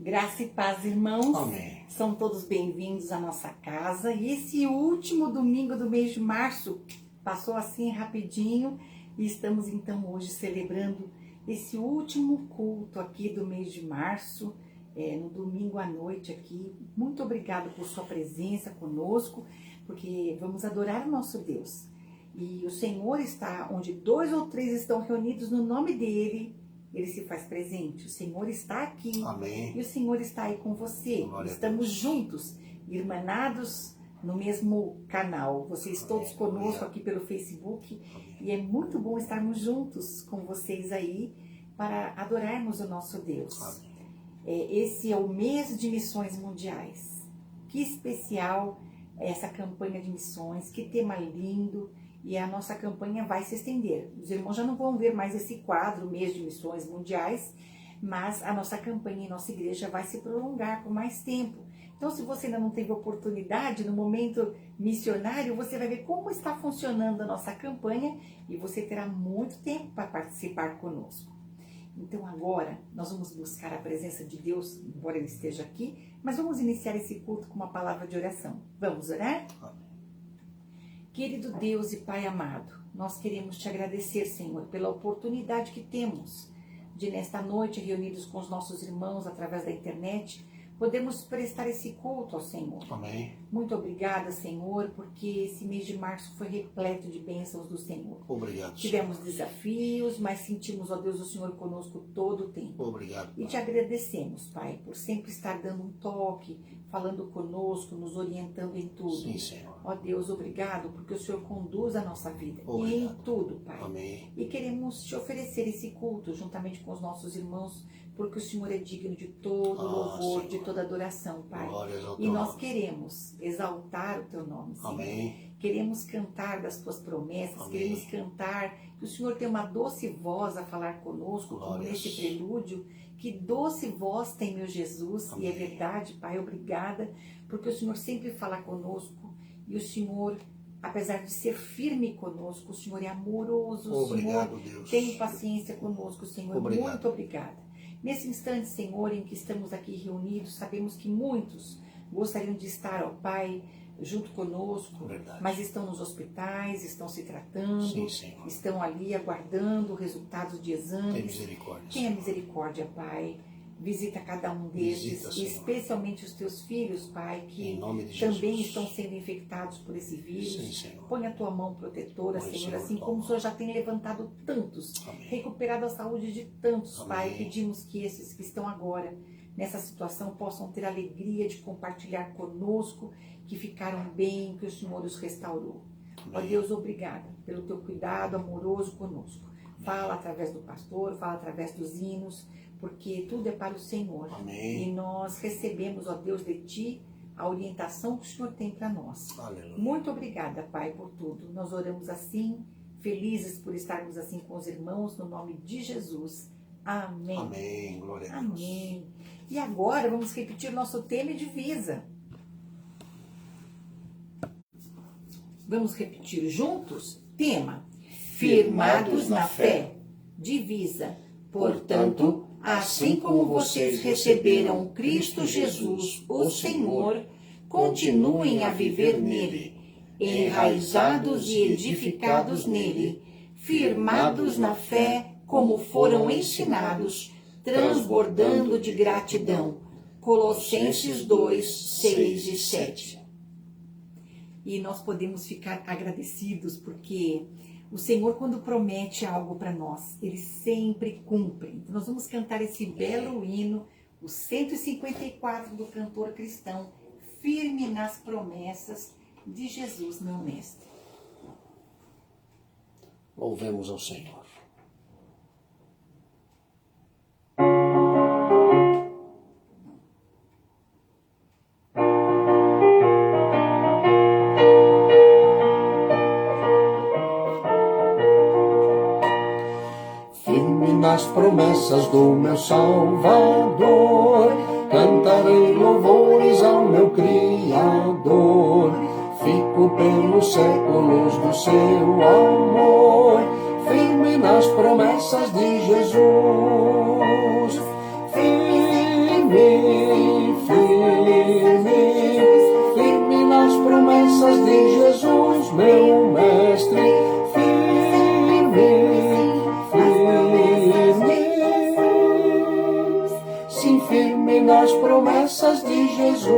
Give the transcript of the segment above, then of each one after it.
Graça e paz, irmãos. Amém. São todos bem-vindos à nossa casa. E esse último domingo do mês de março passou assim rapidinho e estamos então hoje celebrando esse último culto aqui do mês de março, no domingo à noite aqui. Muito obrigado por sua presença conosco, porque vamos adorar o nosso Deus. E o Senhor está onde 2 ou 3 estão reunidos no nome dele. Ele se faz presente. O Senhor está aqui. Amém. E o Senhor está aí com você. Glória Estamos juntos, irmanados no mesmo canal. Vocês todos conosco aqui pelo Facebook. E é muito bom estarmos juntos com vocês aí para adorarmos o nosso Deus. Esse é o mês de missões mundiais. Que especial essa campanha de missões. Que tema lindo. E a nossa campanha vai se estender. Os irmãos já não vão ver mais esse quadro, mês de missões mundiais, mas a nossa campanha em nossa igreja vai se prolongar por mais tempo. Então, se você ainda não teve oportunidade, no momento missionário, você vai ver como está funcionando a nossa campanha e você terá muito tempo para participar conosco. Então, agora, nós vamos buscar a presença de Deus, embora Ele esteja aqui, mas vamos iniciar esse culto com uma palavra de oração. Vamos orar? Querido Deus e Pai amado, nós queremos te agradecer, Senhor, pela oportunidade que temos de, nesta noite, reunidos com os nossos irmãos através da internet, podemos prestar esse culto ao Senhor. Amém. Muito obrigada, Senhor, porque esse mês de março foi repleto de bênçãos do Senhor. Obrigado. Tivemos desafios, mas sentimos, ó Deus, o Senhor conosco todo o tempo. Obrigado. E te agradecemos, Pai, por sempre estar dando um toque, falando conosco, nos orientando em tudo. Sim, Senhor. Ó Deus, obrigado, porque o Senhor conduz a nossa vida Obrigado. em tudo, Pai. Amém. E queremos te oferecer esse culto juntamente com os nossos irmãos, porque o Senhor é digno de todo louvor, Senhor. de toda adoração, Pai. Glórias ao E teu nós nome. queremos exaltar o teu nome, Senhor. Amém. Queremos cantar das tuas promessas, Amém. queremos cantar que o Senhor tem uma doce voz a falar conosco, como Glórias. nesse prelúdio. Que doce voz tem meu Jesus, Amém. e é verdade, Pai, obrigada, porque o Senhor sempre fala conosco, e o Senhor, apesar de ser firme conosco, o Senhor é amoroso, Obrigado, o Senhor Deus. tem paciência conosco, Senhor. Obrigado. Muito obrigada. Nesse instante, Senhor, em que estamos aqui reunidos, sabemos que muitos gostariam de estar, ó Pai, junto conosco, Verdade. mas estão nos hospitais, estão se tratando, Sim, Senhor. estão ali aguardando resultados de exames. Tem misericórdia. Tenha Senhor. misericórdia, Pai. Visita cada um deles, Visita, Senhor. especialmente os teus filhos, Pai, que Em nome de também Jesus. estão sendo infectados por esse vírus. Sim, Senhor. Põe a tua mão protetora, Põe, Senhor, Senhor, assim tua como o mão. Senhor já tem levantado tantos, Amém. recuperado a saúde de tantos, Pai. Amém. Pedimos que esses que estão agora nessa situação possam ter a alegria de compartilhar conosco, que ficaram bem, que o Senhor os restaurou. Ó Amém. Deus, obrigada pelo teu cuidado amoroso conosco. Fala através do pastor, fala através dos hinos, porque tudo é para o Senhor. Amém. E nós recebemos, ó Deus, de Ti a orientação que o Senhor tem para nós. Aleluia. Muito obrigada, Pai, por tudo. Nós oramos assim, felizes por estarmos assim com os irmãos, no nome de Jesus. Amém. Amém. Glória a Deus. Amém. E agora vamos repetir nosso tema e divisa. Vamos repetir juntos? Tema: firmados na fé. Divisa: portanto, assim como vocês receberam Cristo Jesus, o Senhor, continuem a viver nele, enraizados e edificados nele, firmados na fé como foram ensinados, transbordando de gratidão. Colossenses 2, 6 e 7. E nós podemos ficar agradecidos porque o Senhor, quando promete algo para nós, Ele sempre cumpre. Então, nós vamos cantar esse belo hino, o 154 do cantor cristão, firme nas promessas de Jesus, meu mestre. Louvemos ao Senhor. Firme nas promessas do meu Salvador, cantarei louvores ao meu Criador. Fico pelos séculos do seu amor, firme nas promessas de Jesus. Firme firme nas promessas de Jesus.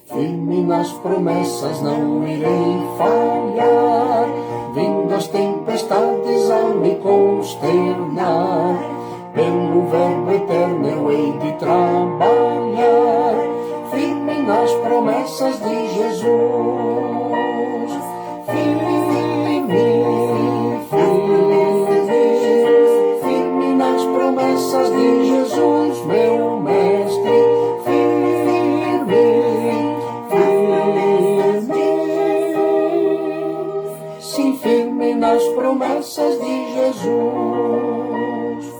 Firme nas promessas, não irei falhar. Vindo as tempestades a me consternar, pelo verbo eterno eu hei de trabalhar. Firme nas promessas de Jesus. Firme, firme nas promessas de Jesus, meu mestre. Sim, firme nas promessas de Jesus.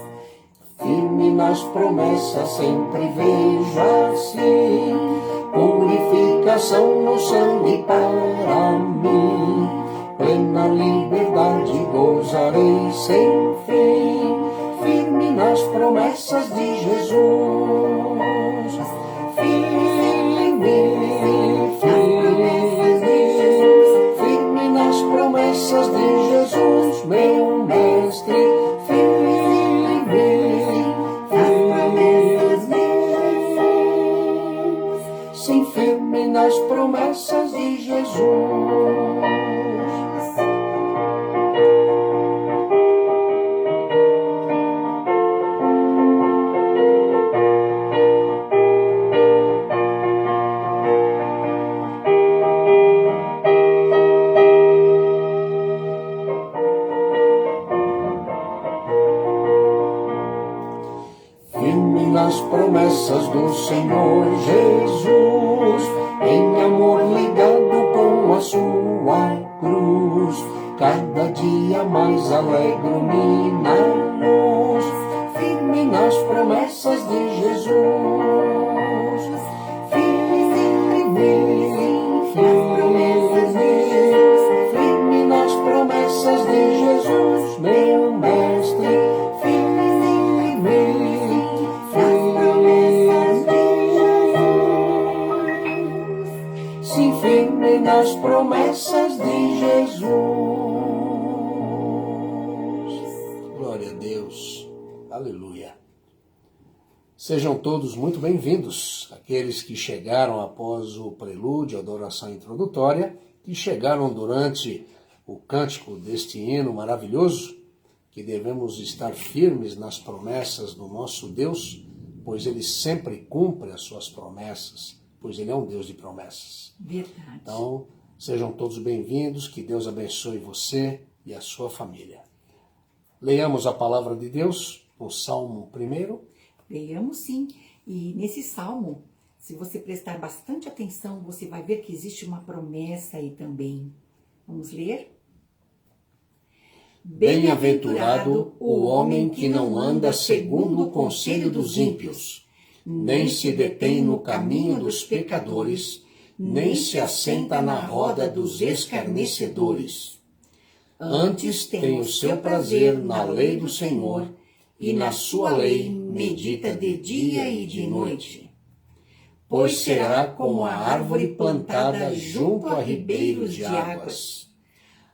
Firme nas promessas, sempre vejo assim purificação no sangue para mim. Plena liberdade gozarei sem fim. Firme nas promessas de Jesus. Firme nas promessas de Jesus, meu mestre. Sim, firme nas promessas de Jesus. Nas promessas do Senhor Jesus, em amor ligado com a sua cruz, cada dia mais alegro-me na luz. Firme nas promessas de Jesus. Firme nas promessas de Jesus, meu mestre. Firme nas promessas de Jesus. Glória a Deus. Aleluia. Sejam todos muito bem-vindos, aqueles que chegaram após o prelúdio, a adoração introdutória, que chegaram durante o cântico deste hino maravilhoso, que devemos estar firmes nas promessas do nosso Deus, pois Ele sempre cumpre as suas promessas, pois Ele é um Deus de promessas. Verdade. Então, sejam todos bem-vindos, que Deus abençoe você e a sua família. Leiamos a palavra de Deus, o Salmo 1. Leiamos sim, e nesse Salmo, se você prestar bastante atenção, você vai ver que existe uma promessa aí também. Vamos ler? Bem-aventurado o homem que não anda segundo o conselho dos ímpios, nem se detém no caminho dos pecadores, nem se assenta na roda dos escarnecedores. Antes tem o seu prazer na lei do Senhor, e na sua lei medita de dia e de noite. Pois será como a árvore plantada junto a ribeiros de águas,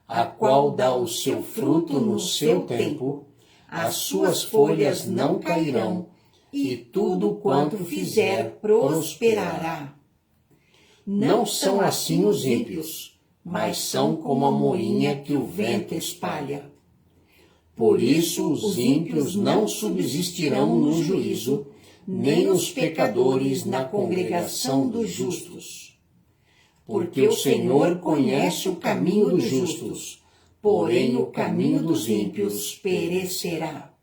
a qual dá o seu fruto no seu tempo, as suas folhas não cairão, e tudo quanto fizer prosperará. Não são assim os ímpios, mas são como a moinha que o vento espalha. Por isso os ímpios não subsistirão no juízo, nem os pecadores na congregação dos justos. Porque o Senhor conhece o caminho dos justos, porém o caminho dos ímpios perecerá.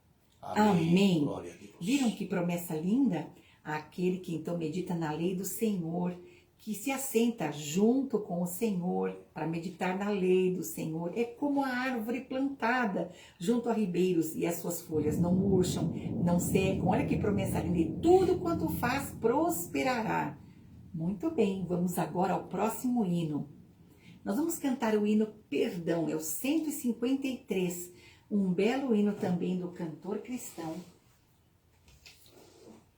Amém. Glória a Deus. Viram que promessa linda? Aquele que então medita na lei do Senhor, que se assenta junto com o Senhor para meditar na lei do Senhor, é como a árvore plantada junto a ribeiros, e as suas folhas não murcham, não secam. Olha que promessa linda, e tudo quanto faz prosperará. Muito bem, vamos agora ao próximo hino. Nós vamos cantar o hino Perdão, é o 153, um belo hino também do cantor cristão,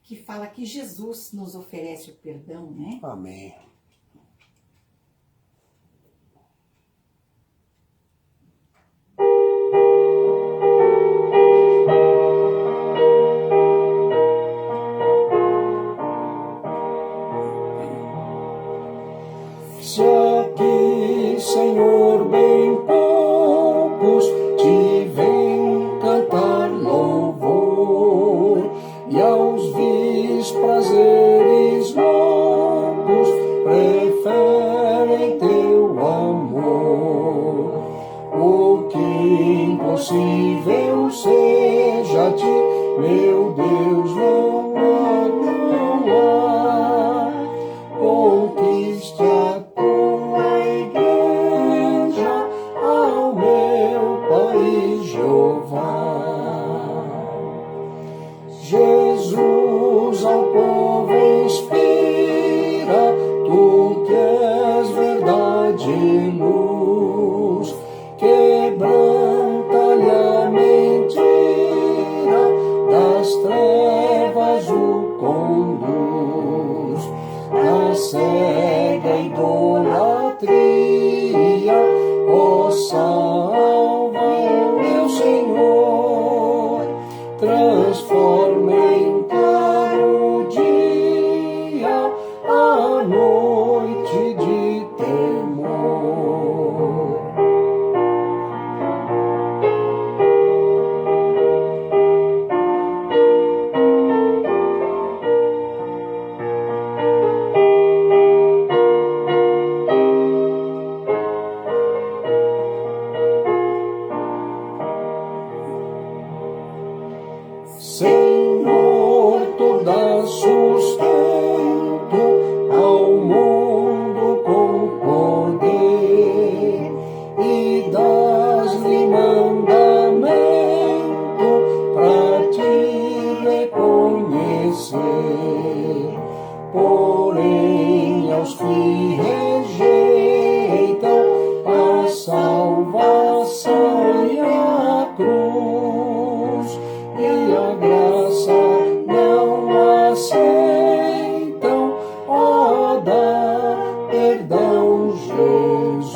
que fala que Jesus nos oferece o perdão, né? Amém. terrível seja a ti, meu Deus, não há. Conquiste a tua igreja, ao meu país, Jeová. Jesus ao povo inspira, tu que és verdade e luz, quebranta-lhe a mentira, das trevas o conduz, da cega idolatria, ó salva, meu Senhor, transforma em claro dia a noite de temor. Senhor, tu dás sustento ao mundo com poder e dás-lhe mandamento para te reconhecer. Porém, aos que rejeitam a salvação e a cruz e a graça não aceitam, ó, dá perdão, Jesus.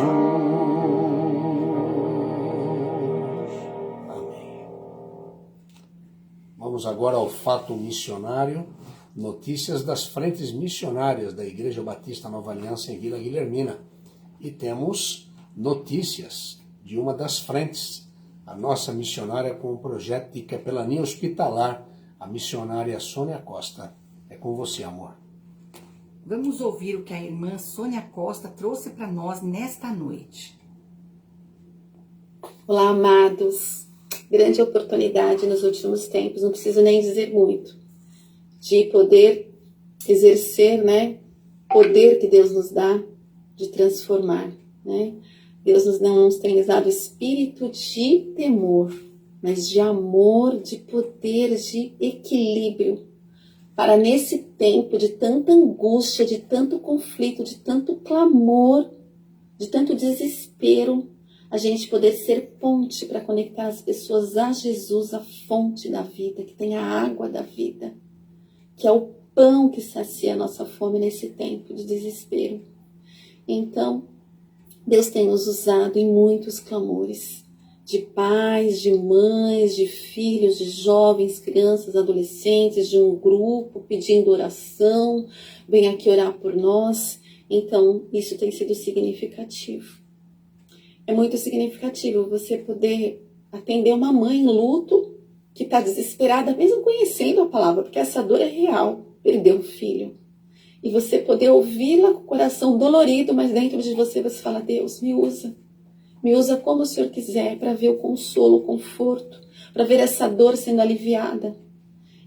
Amém. Vamos agora ao fato missionário, notícias das frentes missionárias da Igreja Batista Nova Aliança em Vila Guilhermina. E temos notícias de uma das frentes, a nossa missionária com o projeto de capelania hospitalar, a missionária Sônia Costa. É com você, amor. Vamos ouvir o que a irmã Sônia Costa trouxe para nós nesta noite. Olá, amados. Grande oportunidade nos últimos tempos, não preciso nem dizer muito, de poder exercer, né, o poder que Deus nos dá de transformar, né? Deus não nos tem dado espírito de temor, mas de amor, de poder, de equilíbrio, para nesse tempo de tanta angústia, de tanto conflito, de tanto clamor, de tanto desespero, a gente poder ser ponte para conectar as pessoas a Jesus, a fonte da vida, que tem a água da vida, que é o pão que sacia a nossa fome nesse tempo de desespero. Então, Deus tem nos usado em muitos clamores, de pais, de mães, de filhos, de jovens, crianças, adolescentes, de um grupo pedindo oração, vem aqui orar por nós. Então, isso tem sido significativo. É muito significativo você poder atender uma mãe em luto que está desesperada, mesmo conhecendo a palavra, porque essa dor é real, perdeu um filho. E você poder ouvi-la com o coração dolorido, mas dentro de você fala, Deus, me usa como o Senhor quiser, para ver o consolo, o conforto, para ver essa dor sendo aliviada.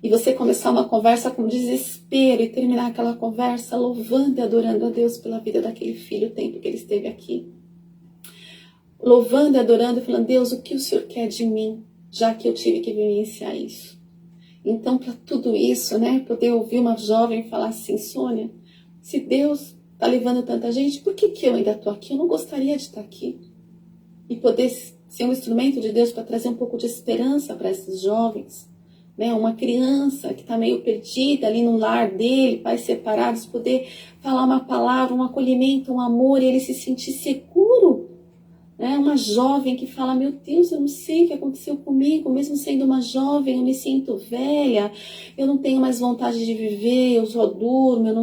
E você começar uma conversa com desespero e terminar aquela conversa louvando e adorando a Deus pela vida daquele filho, o tempo que ele esteve aqui. Louvando e adorando e falando, Deus, o que o Senhor quer de mim, já que eu tive que vivenciar isso? Então, para tudo isso, né, poder ouvir uma jovem falar assim, Sônia, se Deus está levando tanta gente, por que eu ainda estou aqui? Eu não gostaria de estar aqui. E poder ser um instrumento de Deus para trazer um pouco de esperança para esses jovens, né? Uma criança que está meio perdida ali no lar dele, pais separados, poder falar uma palavra, um acolhimento, um amor, e ele se sentir seguro. Né? Uma jovem que fala, meu Deus, eu não sei o que aconteceu comigo, mesmo sendo uma jovem, eu me sinto velha, eu não tenho mais vontade de viver, eu só durmo, eu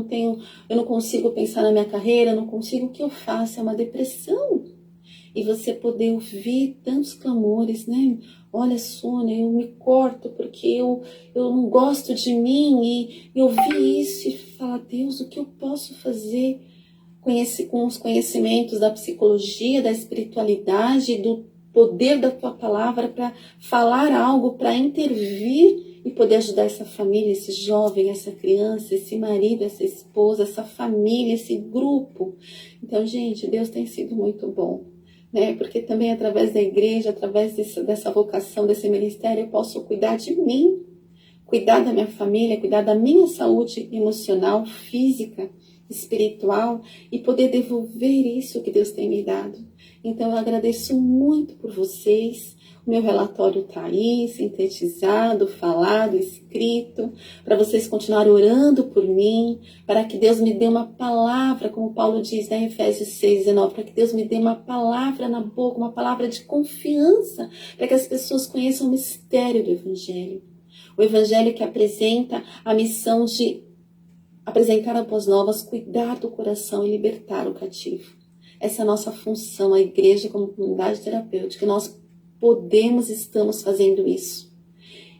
não consigo pensar na minha carreira, eu não consigo, o que eu faço? É uma depressão. E você poder ouvir tantos clamores, né? Olha, Sônia, eu me corto porque eu não gosto de mim, e ouvir isso e falar, Deus, o que eu posso fazer com os conhecimentos da psicologia, da espiritualidade, do poder da tua palavra para falar algo, para intervir e poder ajudar essa família, esse jovem, essa criança, esse marido, essa esposa, essa família, esse grupo. Então, gente, Deus tem sido muito bom, né? Porque também através da igreja, através dessa vocação, desse ministério, eu posso cuidar de mim, cuidar da minha família, cuidar da minha saúde emocional, física, espiritual e poder devolver isso que Deus tem me dado. Então eu agradeço muito por vocês. O meu relatório está aí, sintetizado, falado, escrito, para vocês continuarem orando por mim, para que Deus me dê uma palavra, como Paulo diz em Efésios 6:19, para que Deus me dê uma palavra na boca, uma palavra de confiança, para que as pessoas conheçam o mistério do Evangelho. O Evangelho que apresenta a missão de apresentar a boas novas, cuidar do coração e libertar o cativo. Essa é a nossa função, a igreja como comunidade terapêutica. Nós podemos, estamos fazendo isso.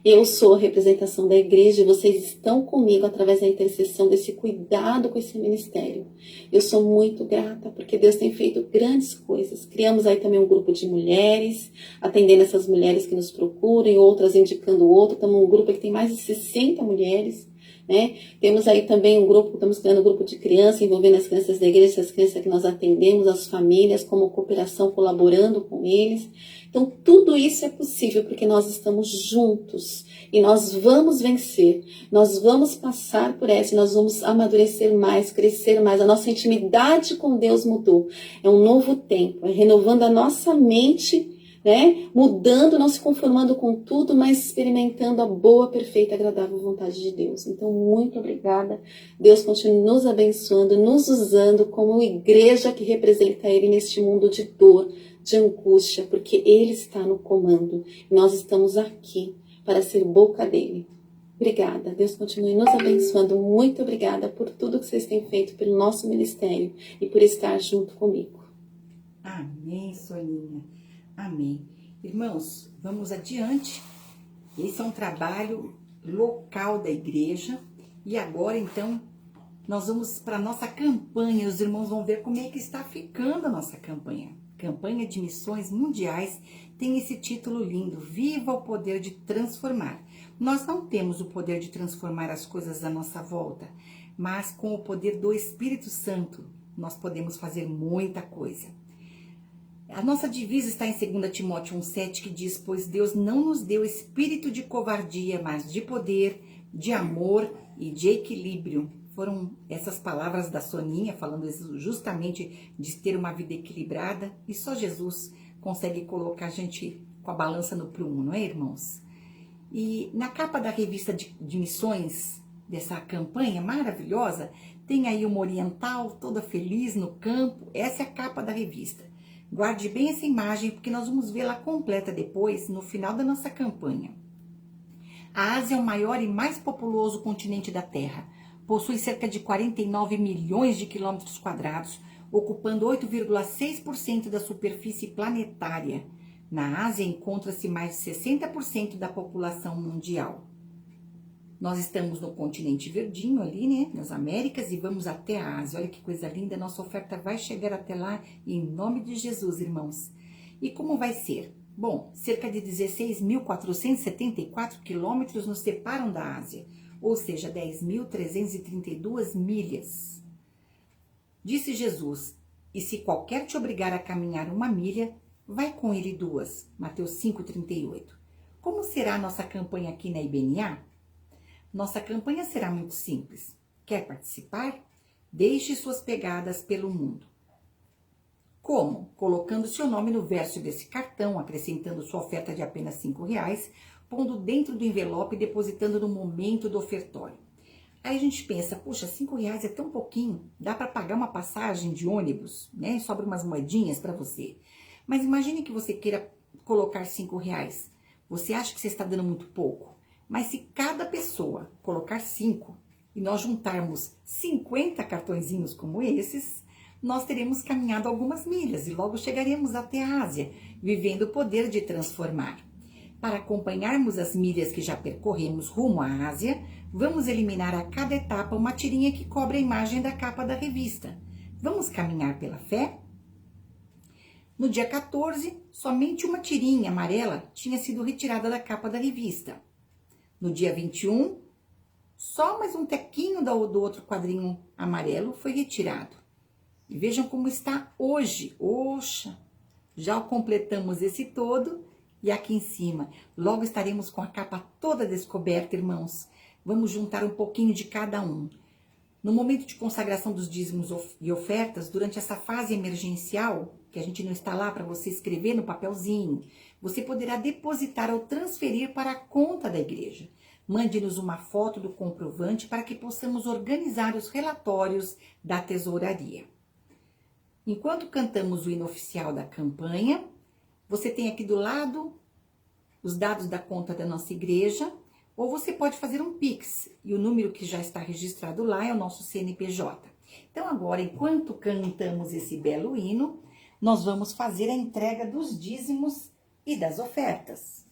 Eu sou a representação da igreja e vocês estão comigo através da intercessão desse cuidado com esse ministério. Eu sou muito grata porque Deus tem feito grandes coisas. Criamos aí também um grupo de mulheres, atendendo essas mulheres que nos procuram e outras indicando outro. Estamos um grupo que tem mais de 60 mulheres. Né? Temos aí também um grupo, estamos criando um grupo de crianças, envolvendo as crianças da igreja, as crianças que nós atendemos, as famílias, como cooperação, colaborando com eles. Então, tudo isso é possível porque nós estamos juntos e nós vamos vencer, nós vamos passar por essa, nós vamos amadurecer mais, crescer mais. A nossa intimidade com Deus mudou. É um novo tempo, é renovando a nossa mente, né? Mudando, não se conformando com tudo, mas experimentando a boa, perfeita, agradável vontade de Deus. Então, muito obrigada. Deus continue nos abençoando, nos usando como igreja que representa Ele neste mundo de dor, de angústia, porque Ele está no comando. Nós estamos aqui para ser boca dEle. Obrigada. Deus continue nos abençoando. Muito obrigada por tudo que vocês têm feito pelo nosso ministério e por estar junto comigo. Amém, Soninha. Amém. Irmãos, vamos adiante. Esse é um trabalho local da igreja. E agora, então, nós vamos para a nossa campanha. Os irmãos vão ver como é que está ficando a nossa campanha. Campanha de Missões Mundiais tem esse título lindo, Viva o Poder de Transformar. Nós não temos o poder de transformar as coisas à nossa volta, mas com o poder do Espírito Santo, nós podemos fazer muita coisa. A nossa divisa está em 2 Timóteo 1,7, que diz, pois Deus não nos deu espírito de covardia, mas de poder, de amor e de equilíbrio. Foram essas palavras da Soninha, falando justamente de ter uma vida equilibrada, e só Jesus consegue colocar a gente com a balança no prumo, não é, irmãos? E na capa da revista de missões, dessa campanha maravilhosa, tem aí uma oriental toda feliz no campo. Essa é a capa da revista. Guarde bem essa imagem, porque nós vamos vê-la completa depois, no final da nossa campanha. A Ásia é o maior e mais populoso continente da Terra. Possui cerca de 49 milhões de quilômetros quadrados, ocupando 8,6% da superfície planetária. Na Ásia encontra-se mais de 60% da população mundial. Nós estamos no continente verdinho ali, né, nas Américas, e vamos até a Ásia. Olha que coisa linda, nossa oferta vai chegar até lá, em nome de Jesus, irmãos. E como vai ser? Bom, cerca de 16.474 quilômetros nos separam da Ásia, ou seja, 10.332 milhas. Disse Jesus, e se qualquer te obrigar a caminhar 1 milha, vai com ele 2. Mateus 5,38. Como será a nossa campanha aqui na IBNA? Nossa campanha será muito simples. Quer participar? Deixe suas pegadas pelo mundo. Como? Colocando seu nome no verso desse cartão, acrescentando sua oferta de apenas R$5, pondo dentro do envelope e depositando no momento do ofertório. Aí a gente pensa, puxa, R$5 é tão pouquinho, dá para pagar uma passagem de ônibus, né? Sobra umas moedinhas para você. Mas imagine que você queira colocar R$5. Você acha que você está dando muito pouco? Mas se cada pessoa colocar 5 e nós juntarmos 50 cartõezinhos como esses, nós teremos caminhado algumas milhas e logo chegaremos até a Ásia, vivendo o poder de transformar. Para acompanharmos as milhas que já percorremos rumo à Ásia, vamos eliminar a cada etapa uma tirinha que cobre a imagem da capa da revista. Vamos caminhar pela fé? No dia 14, somente uma tirinha amarela tinha sido retirada da capa da revista. No dia 21, só mais um tequinho do outro quadrinho amarelo foi retirado. E vejam como está hoje. Oxa, já completamos esse todo e aqui em cima. Logo estaremos com a capa toda descoberta, irmãos. Vamos juntar um pouquinho de cada um. No momento de consagração dos dízimos e ofertas, durante essa fase emergencial, que a gente não está lá para você escrever no papelzinho, você poderá depositar ou transferir para a conta da igreja. Mande-nos uma foto do comprovante para que possamos organizar os relatórios da tesouraria. Enquanto cantamos o hino oficial da campanha, você tem aqui do lado os dados da conta da nossa igreja, ou você pode fazer um Pix, e o número que já está registrado lá é o nosso CNPJ. Então agora, enquanto cantamos esse belo hino, nós vamos fazer a entrega dos dízimos e das ofertas.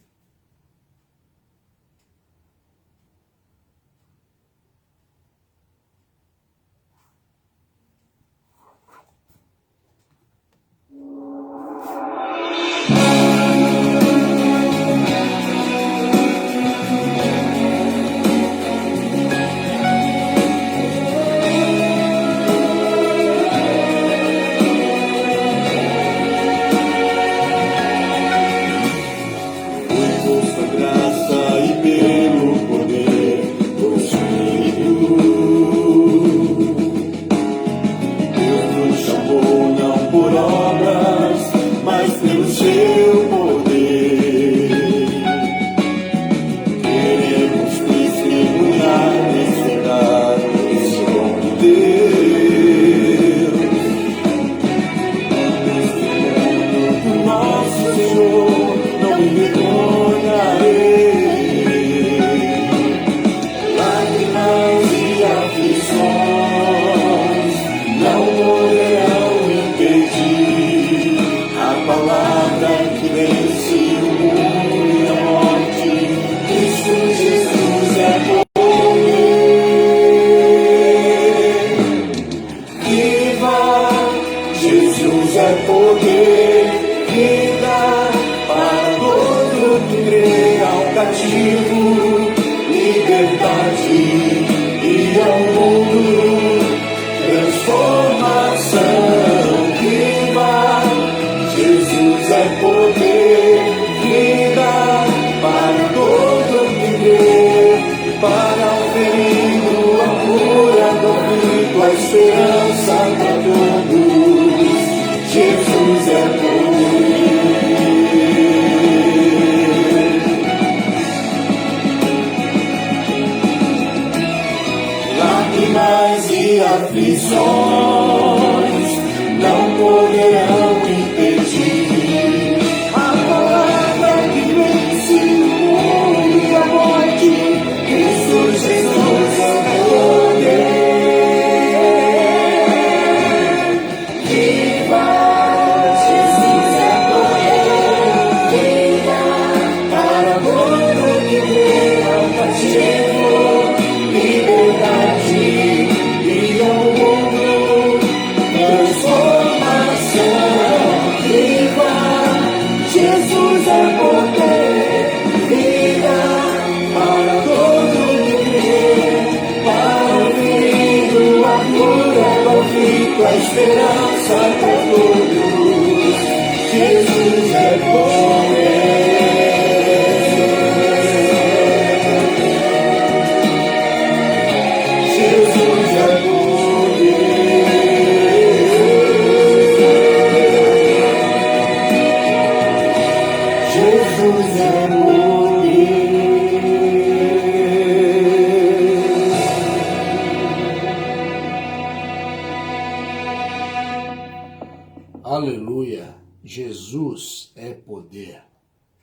Aleluia! Jesus é poder.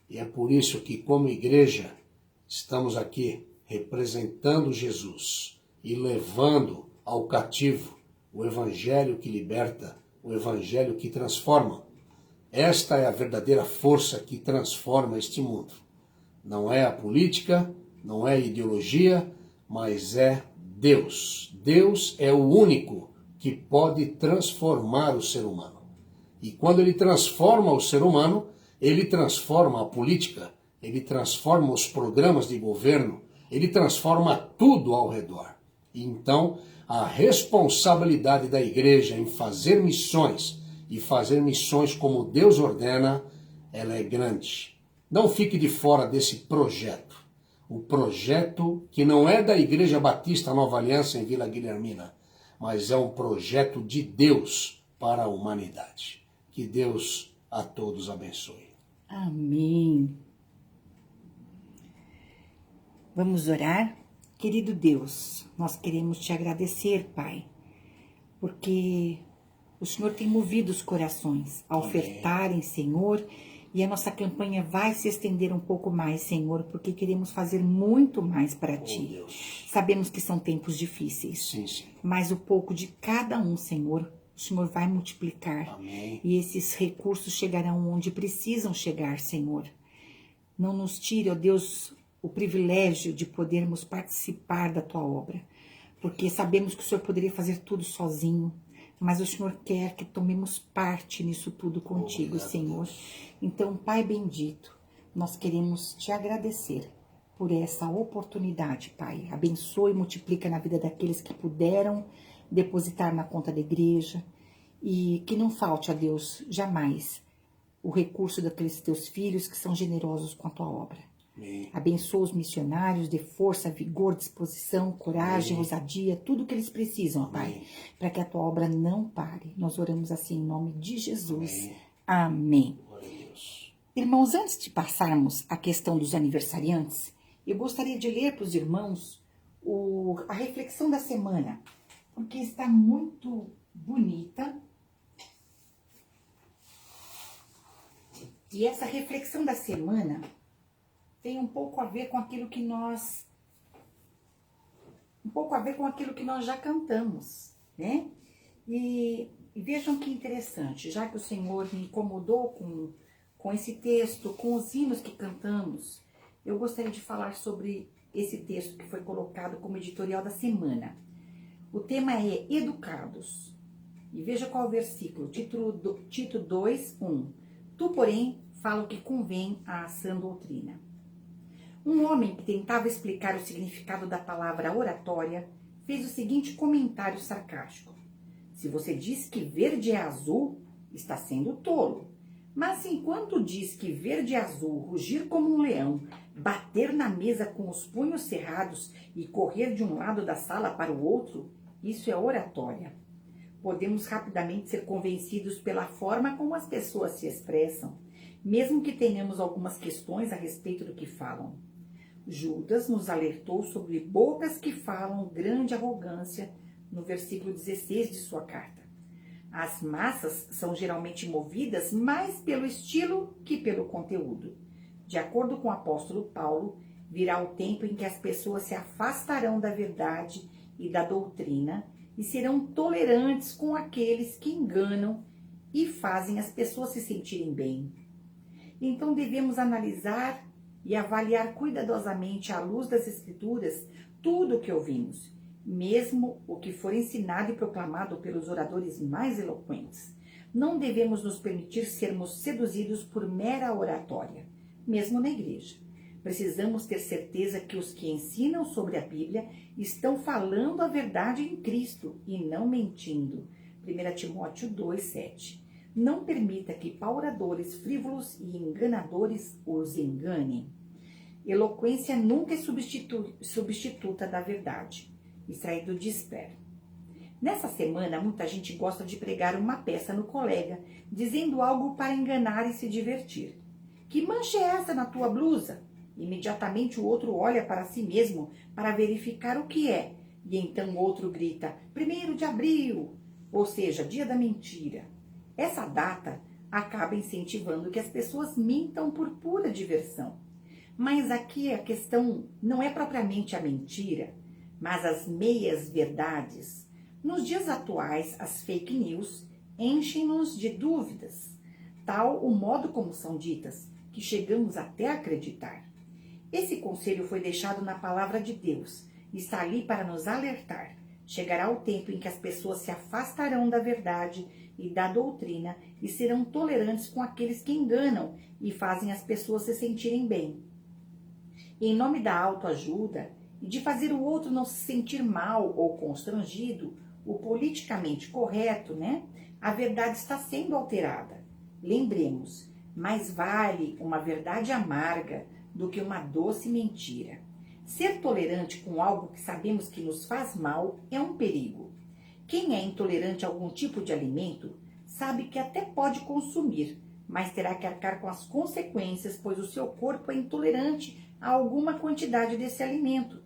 E é por isso que, como igreja, estamos aqui representando Jesus e levando ao cativo o evangelho que liberta, o evangelho que transforma. Esta é a verdadeira força que transforma este mundo. Não é a política, não é a ideologia, mas é Deus. Deus é o único que pode transformar o ser humano. E quando ele transforma o ser humano, ele transforma a política, ele transforma os programas de governo, ele transforma tudo ao redor. Então, a responsabilidade da igreja em fazer missões e fazer missões como Deus ordena, ela é grande. Não fique de fora desse projeto. O projeto que não é da Igreja Batista Nova Aliança em Vila Guilhermina, mas é um projeto de Deus para a humanidade. Que Deus a todos abençoe. Amém. Vamos orar? Querido Deus, nós queremos te agradecer, Pai, porque o Senhor tem movido os corações a ofertarem, Senhor, e a nossa campanha vai se estender um pouco mais, Senhor, porque queremos fazer muito mais para Ti. Deus. Sabemos que são tempos difíceis, Sim, sim. mas o pouco de cada um, Senhor, o Senhor vai multiplicar. Amém. E esses recursos chegarão onde precisam chegar, Senhor. Não nos tire, ó Deus, o privilégio de podermos participar da Tua obra, porque sabemos que o Senhor poderia fazer tudo sozinho, mas o Senhor quer que tomemos parte nisso tudo contigo, Obrigado, Senhor. Deus. Então, Pai bendito, nós queremos te agradecer por essa oportunidade, Pai. Abençoe e multiplica na vida daqueles que puderam depositar na conta da igreja e que não falte, a Deus, jamais o recurso daqueles teus filhos que são generosos com a tua obra. Amém. Abençoa os missionários, dê força, vigor, disposição, coragem, Amém. ousadia, tudo que eles precisam, Pai, para que a tua obra não pare. Nós oramos assim em nome de Jesus. Amém. Glória a Deus. Irmãos, antes de passarmos à questão dos aniversariantes, eu gostaria de ler para os irmãos a reflexão da semana, porque está muito bonita. E essa reflexão da semana tem um pouco a ver com aquilo que nós já cantamos, né? E vejam que interessante, já que o Senhor me incomodou com esse texto, com os hinos que cantamos, eu gostaria de falar sobre esse texto que foi colocado como editorial da semana. O tema é Educados. E veja qual é o versículo, Tito 2, 1. Tu, porém, fala o que convém à sã doutrina. Um homem que tentava explicar o significado da palavra oratória fez o seguinte comentário sarcástico. Se você diz que verde é azul, está sendo tolo. Mas enquanto diz que verde é azul, rugir como um leão, bater na mesa com os punhos cerrados e correr de um lado da sala para o outro, isso é oratória. Podemos rapidamente ser convencidos pela forma como as pessoas se expressam, mesmo que tenhamos algumas questões a respeito do que falam. Judas nos alertou sobre bocas que falam grande arrogância no versículo 16 de sua carta. As massas são geralmente movidas mais pelo estilo que pelo conteúdo. De acordo com o apóstolo Paulo, virá o tempo em que as pessoas se afastarão da verdade e da doutrina e serão tolerantes com aqueles que enganam e fazem as pessoas se sentirem bem. Então devemos analisar e avaliar cuidadosamente à luz das Escrituras tudo o que ouvimos, mesmo o que for ensinado e proclamado pelos oradores mais eloquentes. Não devemos nos permitir sermos seduzidos por mera oratória, mesmo na igreja. Precisamos ter certeza que os que ensinam sobre a Bíblia estão falando a verdade em Cristo e não mentindo. 1 Timóteo 2,7. Não permita que pauradores frívolos e enganadores os enganem. Eloquência nunca é substituta da verdade. Extraído de Sper. Nessa semana, muita gente gosta de pregar uma peça no colega, dizendo algo para enganar e se divertir. Que mancha é essa na tua blusa? Imediatamente o outro olha para si mesmo para verificar o que é. E então o outro grita, 1º de abril, ou seja, dia da mentira. Essa data acaba incentivando que as pessoas mintam por pura diversão. Mas aqui a questão não é propriamente a mentira, mas as meias verdades. Nos dias atuais, as fake news enchem-nos de dúvidas, tal o modo como são ditas, que chegamos até a acreditar. Esse conselho foi deixado na palavra de Deus, está ali para nos alertar. Chegará o tempo em que as pessoas se afastarão da verdade e da doutrina e serão tolerantes com aqueles que enganam e fazem as pessoas se sentirem bem. Em nome da autoajuda e de fazer o outro não se sentir mal ou constrangido, o politicamente correto, a verdade está sendo alterada. Lembremos, mais vale uma verdade amarga do que uma doce mentira. Ser tolerante com algo que sabemos que nos faz mal é um perigo. Quem é intolerante a algum tipo de alimento sabe que até pode consumir, mas terá que arcar com as consequências, pois o seu corpo é intolerante a alguma quantidade desse alimento.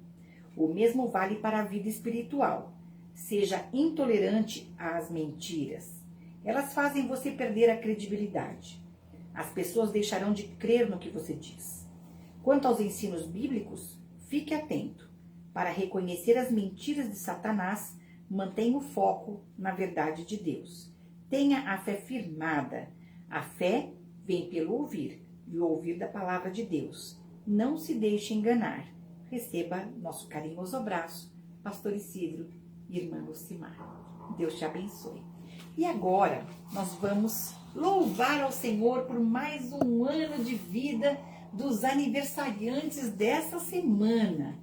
O mesmo vale para a vida espiritual. Seja intolerante às mentiras. Elas fazem você perder a credibilidade. As pessoas deixarão de crer no que você diz. Quanto aos ensinos bíblicos, fique atento. Para reconhecer as mentiras de Satanás, mantenha o foco na verdade de Deus. Tenha a fé firmada. A fé vem pelo ouvir, e o ouvir da palavra de Deus. Não se deixe enganar. Receba nosso carinhoso abraço, Pastor Isidro e Irmã Lucimar. Deus te abençoe. E agora, nós vamos louvar ao Senhor por mais um ano de vida dos aniversariantes dessa semana.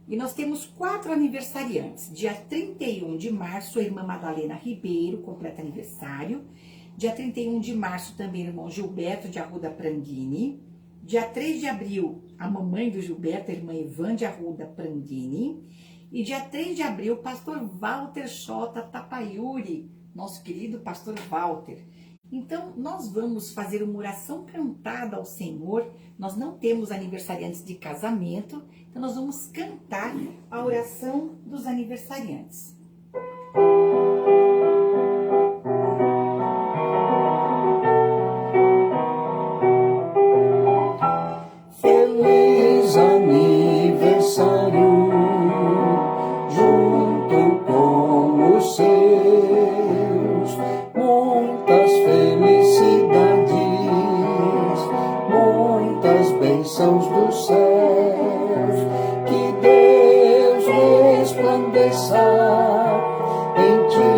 E nós temos 4 aniversariantes. Dia 31 de março, a irmã Madalena Ribeiro, completa aniversário. Dia 31 de março, também o irmão Gilberto de Arruda Pranghini. Dia 3 de abril, a mamãe do Gilberto, a irmã Ivan de Arruda Pranghini. E dia 3 de abril, o pastor Walter Xota Tapaiuri, nosso querido pastor Walter. Então, nós vamos fazer uma oração cantada ao Senhor. Nós não temos aniversariantes de casamento, então nós vamos cantar a oração dos aniversariantes. Feliz aniversário, junto com os seus, muitas felicidades, muitas bênçãos dos céus, que Deus resplandeça em ti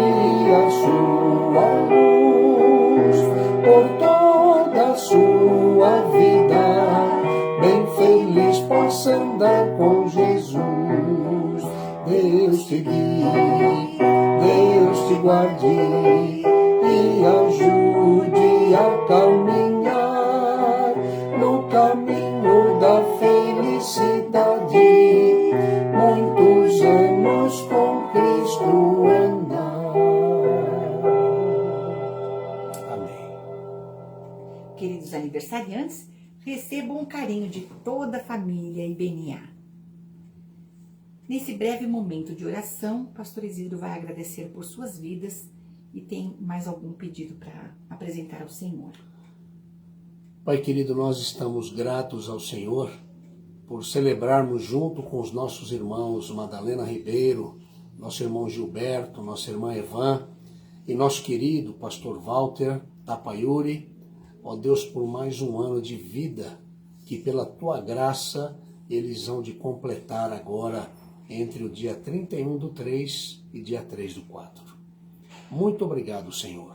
a sua luz, por toda a sua vida, bem feliz possa andar com Jesus. Deus te guie, Deus te guarde e ajude a caminhar no caminho da felicidade. Muitos anos com Cristo andar. Amém. Queridos aniversariantes, recebam o carinho de toda a família IBNA. Nesse breve momento de oração, o pastor Isidro vai agradecer por suas vidas e tem mais algum pedido para apresentar ao Senhor. Pai querido, nós estamos gratos ao Senhor por celebrarmos junto com os nossos irmãos Madalena Ribeiro, nosso irmão Gilberto, nossa irmã Evan e nosso querido pastor Walter Tapaiuri, ó Deus, por mais um ano de vida que pela Tua graça eles hão de completar agora entre o dia 31/3 e dia 3/4. Muito obrigado, Senhor,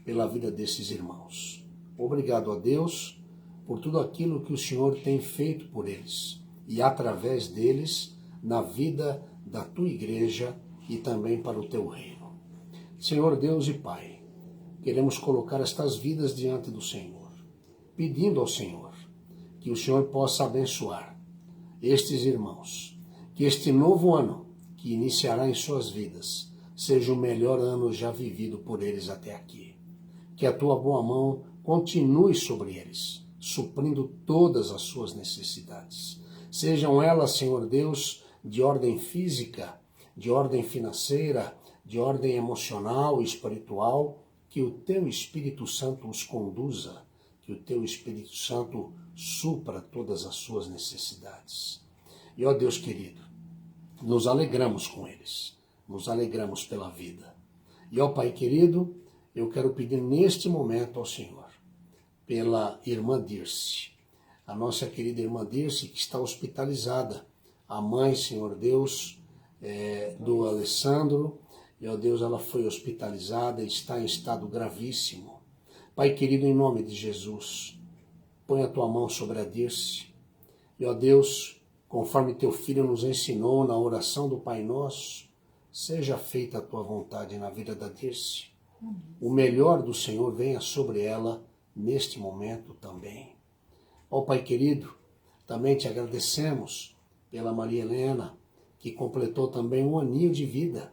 pela vida desses irmãos. Obrigado a Deus por tudo aquilo que o Senhor tem feito por eles e através deles na vida da Tua igreja e também para o Teu reino. Senhor Deus e Pai, queremos colocar estas vidas diante do Senhor, pedindo ao Senhor que o Senhor possa abençoar estes irmãos, que este novo ano que iniciará em suas vidas seja o melhor ano já vivido por eles até aqui. Que a Tua boa mão continue sobre eles, suprindo todas as suas necessidades. Sejam elas, Senhor Deus, de ordem física, de ordem financeira, de ordem emocional e espiritual, que o Teu Espírito Santo os conduza, que o Teu Espírito Santo supra todas as suas necessidades. E, ó Deus querido, nos alegramos com eles, nos alegramos pela vida. E, ó Pai querido, eu quero pedir neste momento ao Senhor, pela irmã Dirce, a nossa querida irmã Dirce, que está hospitalizada a mãe, Senhor Deus, do Alessandro, e, ó Deus, ela foi hospitalizada e está em estado gravíssimo. Pai querido, em nome de Jesus, põe a tua mão sobre a Dirce, e, ó Deus, conforme teu filho nos ensinou na oração do Pai Nosso, seja feita a tua vontade na vida da Dirce. O melhor do Senhor venha sobre ela neste momento também. Ó Pai querido, também te agradecemos pela Maria Helena, que completou também 1 aninho de vida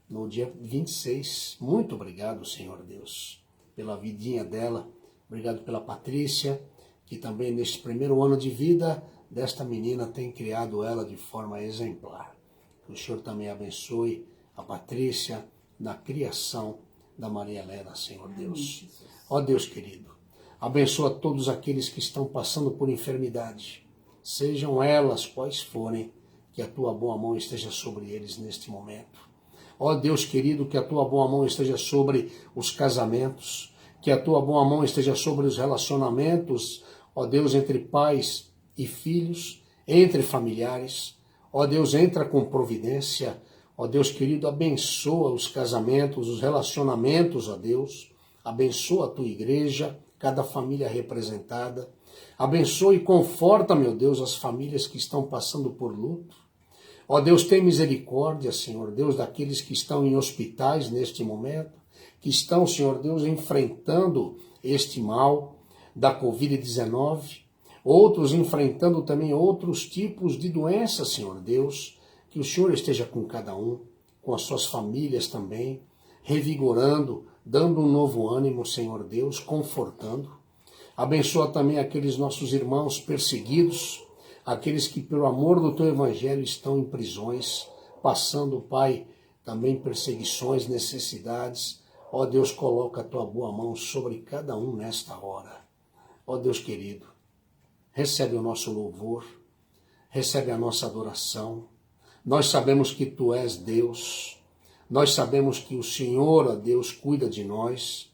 no dia 26. Muito obrigado, Senhor Deus, pela vidinha dela. Obrigado pela Patrícia, que também neste primeiro ano de vida desta menina tem criado ela de forma exemplar. Que o Senhor também abençoe a Patrícia na criação da Maria Helena, Senhor Deus. Ó Deus querido, abençoa todos aqueles que estão passando por enfermidade, sejam elas quais forem, que a tua boa mão esteja sobre eles neste momento. Ó Deus querido, que a tua boa mão esteja sobre os casamentos, que a tua boa mão esteja sobre os relacionamentos, ó Deus, entre pais e filhos, entre familiares. Ó Deus, entra com providência. Ó Deus querido, abençoa os casamentos, os relacionamentos, ó Deus. Abençoa a tua igreja, cada família representada. Abençoa e conforta, meu Deus, as famílias que estão passando por luto. Ó Deus, tem misericórdia, Senhor Deus, daqueles que estão em hospitais neste momento, que estão, Senhor Deus, enfrentando este mal da Covid-19, outros enfrentando também outros tipos de doenças, Senhor Deus, que o Senhor esteja com cada um, com as suas famílias também, revigorando, dando um novo ânimo, Senhor Deus, confortando. Abençoa também aqueles nossos irmãos perseguidos, aqueles que pelo amor do teu evangelho estão em prisões, passando, Pai, também perseguições, necessidades. Ó Deus, coloca a tua boa mão sobre cada um nesta hora. Ó Deus querido, recebe o nosso louvor, recebe a nossa adoração. Nós sabemos que tu és Deus, nós sabemos que o Senhor, ó Deus, cuida de nós.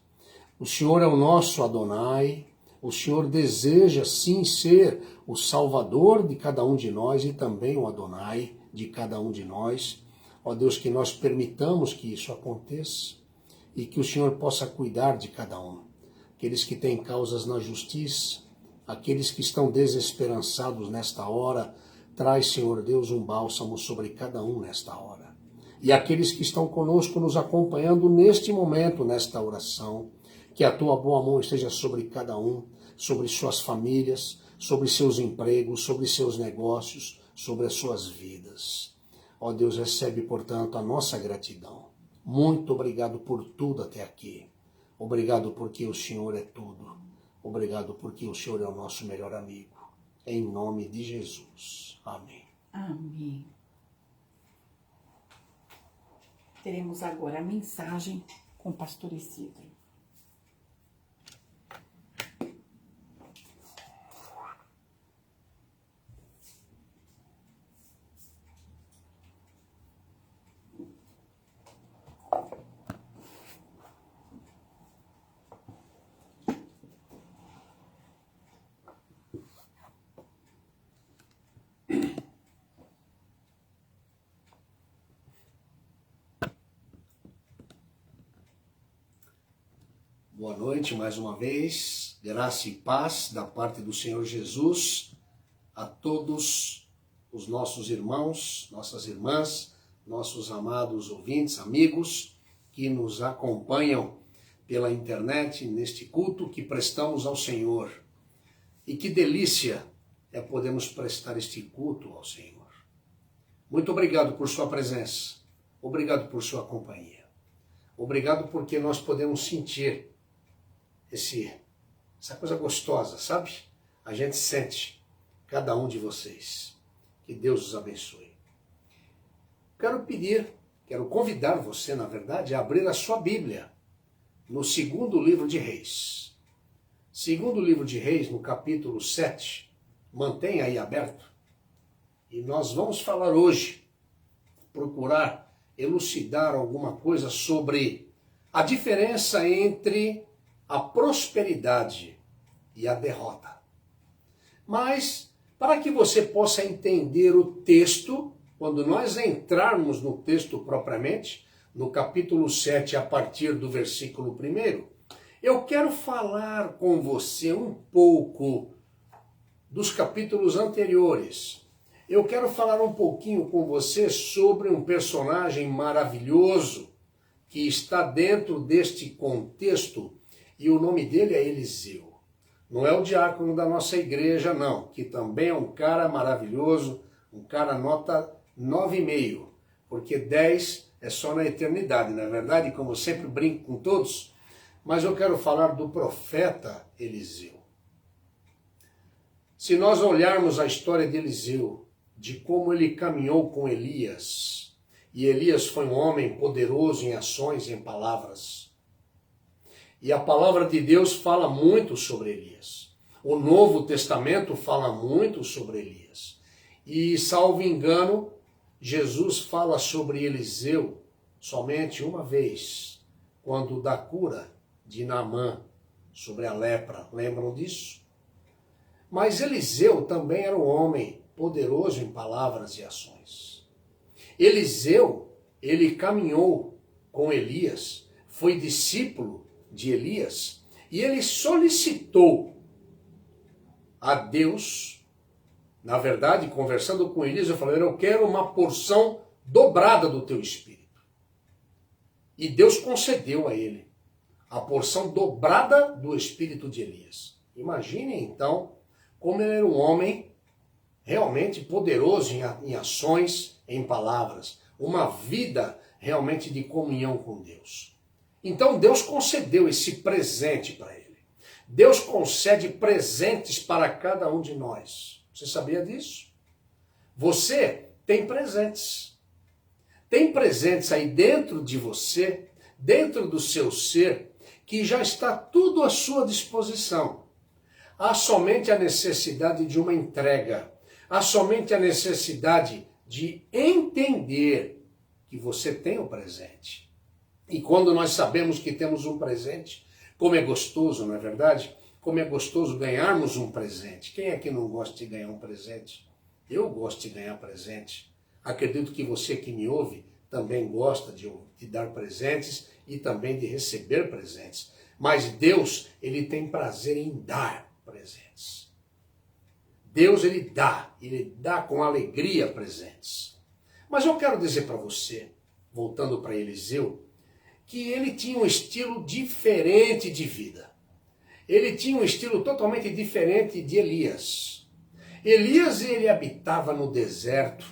O Senhor é o nosso Adonai. O Senhor deseja, sim, ser o Salvador de cada um de nós e também o Adonai de cada um de nós. Ó Deus, que nós permitamos que isso aconteça e que o Senhor possa cuidar de cada um. Aqueles que têm causas na justiça, aqueles que estão desesperançados nesta hora, traz, Senhor Deus, um bálsamo sobre cada um nesta hora. E aqueles que estão conosco, nos acompanhando neste momento, nesta oração, que a tua boa mão esteja sobre cada um, sobre suas famílias, sobre seus empregos, sobre seus negócios, sobre as suas vidas. Ó Deus, recebe, portanto, a nossa gratidão. Muito obrigado por tudo até aqui. Obrigado porque o Senhor é tudo. Obrigado porque o Senhor é o nosso melhor amigo. Em nome de Jesus. Amém. Amém. Teremos agora a mensagem com o pastor Isidro. Boa noite mais uma vez, graça e paz da parte do Senhor Jesus a todos os nossos irmãos, nossas irmãs, nossos amados ouvintes, amigos que nos acompanham pela internet neste culto que prestamos ao Senhor. E que delícia é podermos prestar este culto ao Senhor. Muito obrigado por sua presença, obrigado por sua companhia, obrigado porque nós podemos sentir essa coisa gostosa, sabe? A gente sente cada um de vocês. Que Deus os abençoe. Quero convidar você, na verdade, a abrir a sua Bíblia no segundo livro de Reis. Segundo livro de Reis, no capítulo 7. Mantenha aí aberto. E nós vamos falar hoje, procurar elucidar alguma coisa sobre a diferença entre a prosperidade e a derrota. Mas, para que você possa entender o texto, quando nós entrarmos no texto propriamente, no capítulo 7, a partir do versículo 1, eu quero falar com você um pouco dos capítulos anteriores. Eu quero falar um pouquinho com você sobre um personagem maravilhoso que está dentro deste contexto, e o nome dele é Eliseu. Não é o diácono da nossa igreja, não, que também é um cara maravilhoso, um cara nota 9,5, porque 10 é só na eternidade, não é verdade? Como eu sempre brinco com todos, mas eu quero falar do profeta Eliseu. Se nós olharmos a história de Eliseu, de como ele caminhou com Elias, e Elias foi um homem poderoso em ações e em palavras, e a palavra de Deus fala muito sobre Elias. O Novo Testamento fala muito sobre Elias. E, salvo engano, Jesus fala sobre Eliseu somente uma vez, quando da cura de Naamã sobre a lepra. Lembram disso? Mas Eliseu também era um homem poderoso em palavras e ações. Eliseu, ele caminhou com Elias, foi discípulo de Elias, e ele solicitou a Deus, na verdade, conversando com Elias, eu falei, eu quero uma porção dobrada do teu espírito. E Deus concedeu a ele a porção dobrada do espírito de Elias. Imagine então como ele era um homem realmente poderoso em ações, em palavras, uma vida realmente de comunhão com Deus. Então Deus concedeu esse presente para ele. Deus concede presentes para cada um de nós. Você sabia disso? Você tem presentes. Tem presentes aí dentro de você, dentro do seu ser, que já está tudo à sua disposição. Há somente a necessidade de uma entrega. Há somente a necessidade de entender que você tem um presente. E quando nós sabemos que temos um presente, como é gostoso, não é verdade? Como é gostoso ganharmos um presente. Quem é que não gosta de ganhar um presente? Eu gosto de ganhar presente. Acredito que você que me ouve também gosta de dar presentes e também de receber presentes. Mas Deus, ele tem prazer em dar presentes. Deus, ele dá com alegria presentes. Mas eu quero dizer para você, voltando para Eliseu, que ele tinha um estilo diferente de vida. Ele tinha um estilo totalmente diferente de Elias. Elias, ele habitava no deserto.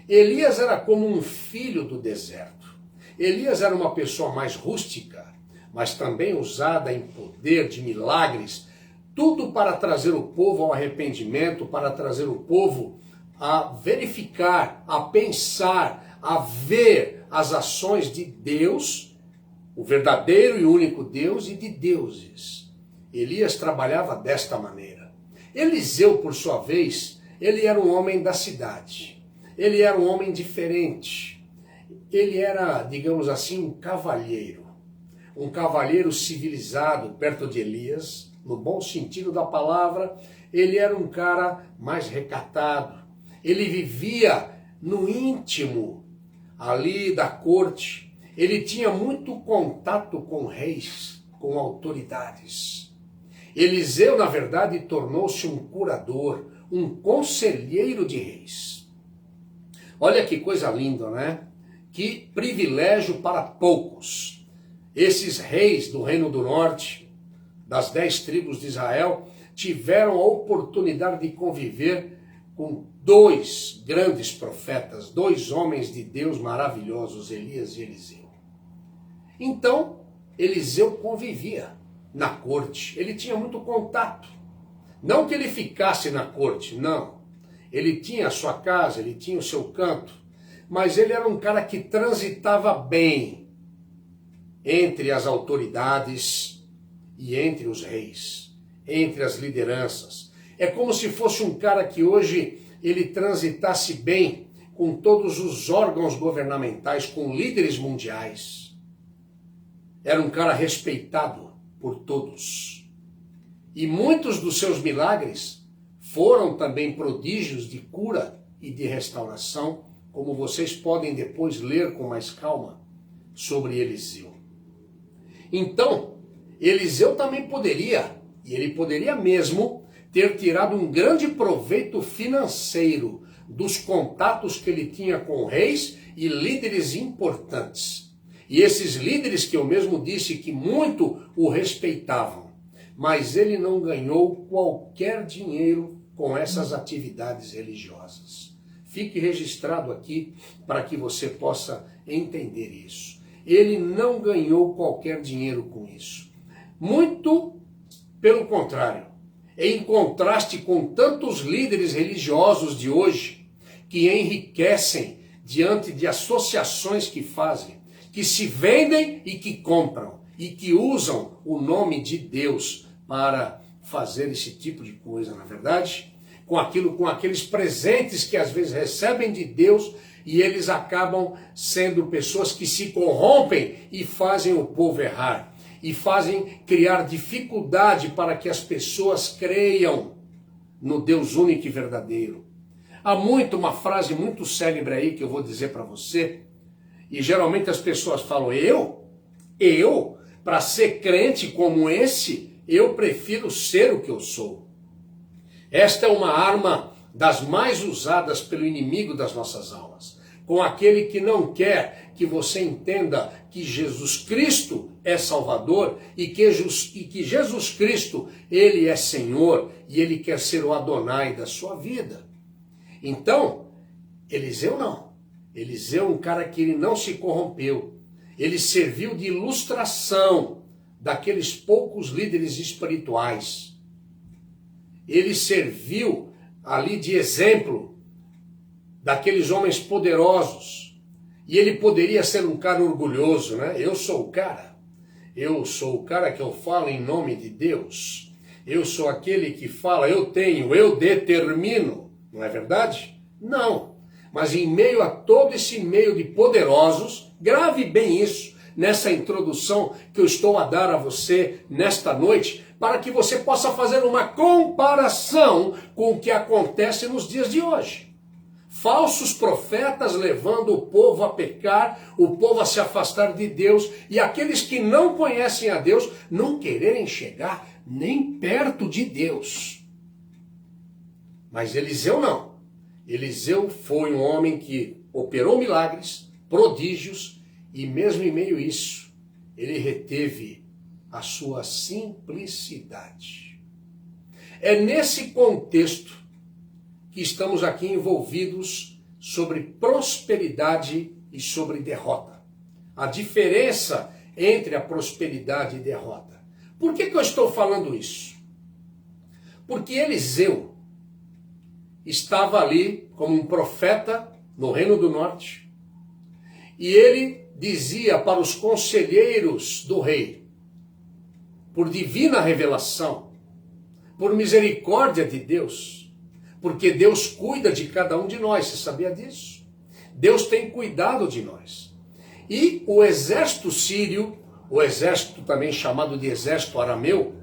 Elias era como um filho do deserto. Elias era uma pessoa mais rústica, mas também usada em poder de milagres, tudo para trazer o povo ao arrependimento, para trazer o povo a verificar, a pensar, a ver as ações de Deus, o verdadeiro e único Deus, e de deuses. Elias trabalhava desta maneira. Eliseu, por sua vez, ele era um homem da cidade. Ele era um homem diferente. Ele era, digamos assim, um cavalheiro civilizado perto de Elias, no bom sentido da palavra. Ele era um cara mais recatado. Ele vivia no íntimo ali da corte. Ele tinha muito contato com reis, com autoridades. Eliseu, na verdade, tornou-se um curador, um conselheiro de reis. Olha que coisa linda, né? Que privilégio para poucos. Esses reis do Reino do Norte, das 10 tribos de Israel, tiveram a oportunidade de conviver com 2 grandes profetas, 2 homens de Deus maravilhosos, Elias e Eliseu. Então, Eliseu convivia na corte, ele tinha muito contato. Não que ele ficasse na corte, não. Ele tinha a sua casa, ele tinha o seu canto, mas ele era um cara que transitava bem entre as autoridades e entre os reis, entre as lideranças. É como se fosse um cara que hoje ele transitasse bem com todos os órgãos governamentais, com líderes mundiais. Era um cara respeitado por todos. E muitos dos seus milagres foram também prodígios de cura e de restauração, como vocês podem depois ler com mais calma sobre Eliseu. Então, Eliseu também poderia, e ele poderia mesmo, ter tirado um grande proveito financeiro dos contatos que ele tinha com reis e líderes importantes. E esses líderes que eu mesmo disse que muito o respeitavam, mas ele não ganhou qualquer dinheiro com essas atividades religiosas. Fique registrado aqui para que você possa entender isso. Ele não ganhou qualquer dinheiro com isso. Muito pelo contrário. Em contraste com tantos líderes religiosos de hoje, que enriquecem diante de associações que fazem, que se vendem e que compram, e que usam o nome de Deus para fazer esse tipo de coisa, na verdade, com aqueles presentes que às vezes recebem de Deus, e eles acabam sendo pessoas que se corrompem e fazem o povo errar, e fazem criar dificuldade para que as pessoas creiam no Deus único e verdadeiro. Há uma frase muito célebre aí que eu vou dizer para você, e geralmente as pessoas falam, para ser crente como esse, eu prefiro ser o que eu sou. Esta é uma arma das mais usadas pelo inimigo das nossas almas, com aquele que não quer que você entenda que Jesus Cristo é Salvador e que Jesus Cristo, ele é Senhor e ele quer ser o Adonai da sua vida. Então, Eliseu não. Eliseu é um cara que ele não se corrompeu. Ele serviu de ilustração daqueles poucos líderes espirituais. Ele serviu ali de exemplo daqueles homens poderosos. E ele poderia ser um cara orgulhoso, né? Eu sou o cara que eu falo em nome de Deus. Eu sou aquele que fala, eu determino. Não é verdade? Não. Mas em meio a todo esse meio de poderosos, grave bem isso nessa introdução que eu estou a dar a você nesta noite, para que você possa fazer uma comparação com o que acontece nos dias de hoje. Falsos profetas levando o povo a pecar, o povo a se afastar de Deus, e aqueles que não conhecem a Deus não quererem chegar nem perto de Deus. Mas Eliseu não. Eliseu foi um homem que operou milagres, prodígios, e mesmo em meio a isso, ele reteve a sua simplicidade. É nesse contexto que estamos aqui envolvidos sobre prosperidade e sobre derrota. A diferença entre a prosperidade e derrota. Por que eu estou falando isso? Porque Eliseu estava ali como um profeta no Reino do Norte, e ele dizia para os conselheiros do rei, por divina revelação, por misericórdia de Deus, porque Deus cuida de cada um de nós, você sabia disso? Deus tem cuidado de nós. E o exército sírio, o exército também chamado de exército arameu,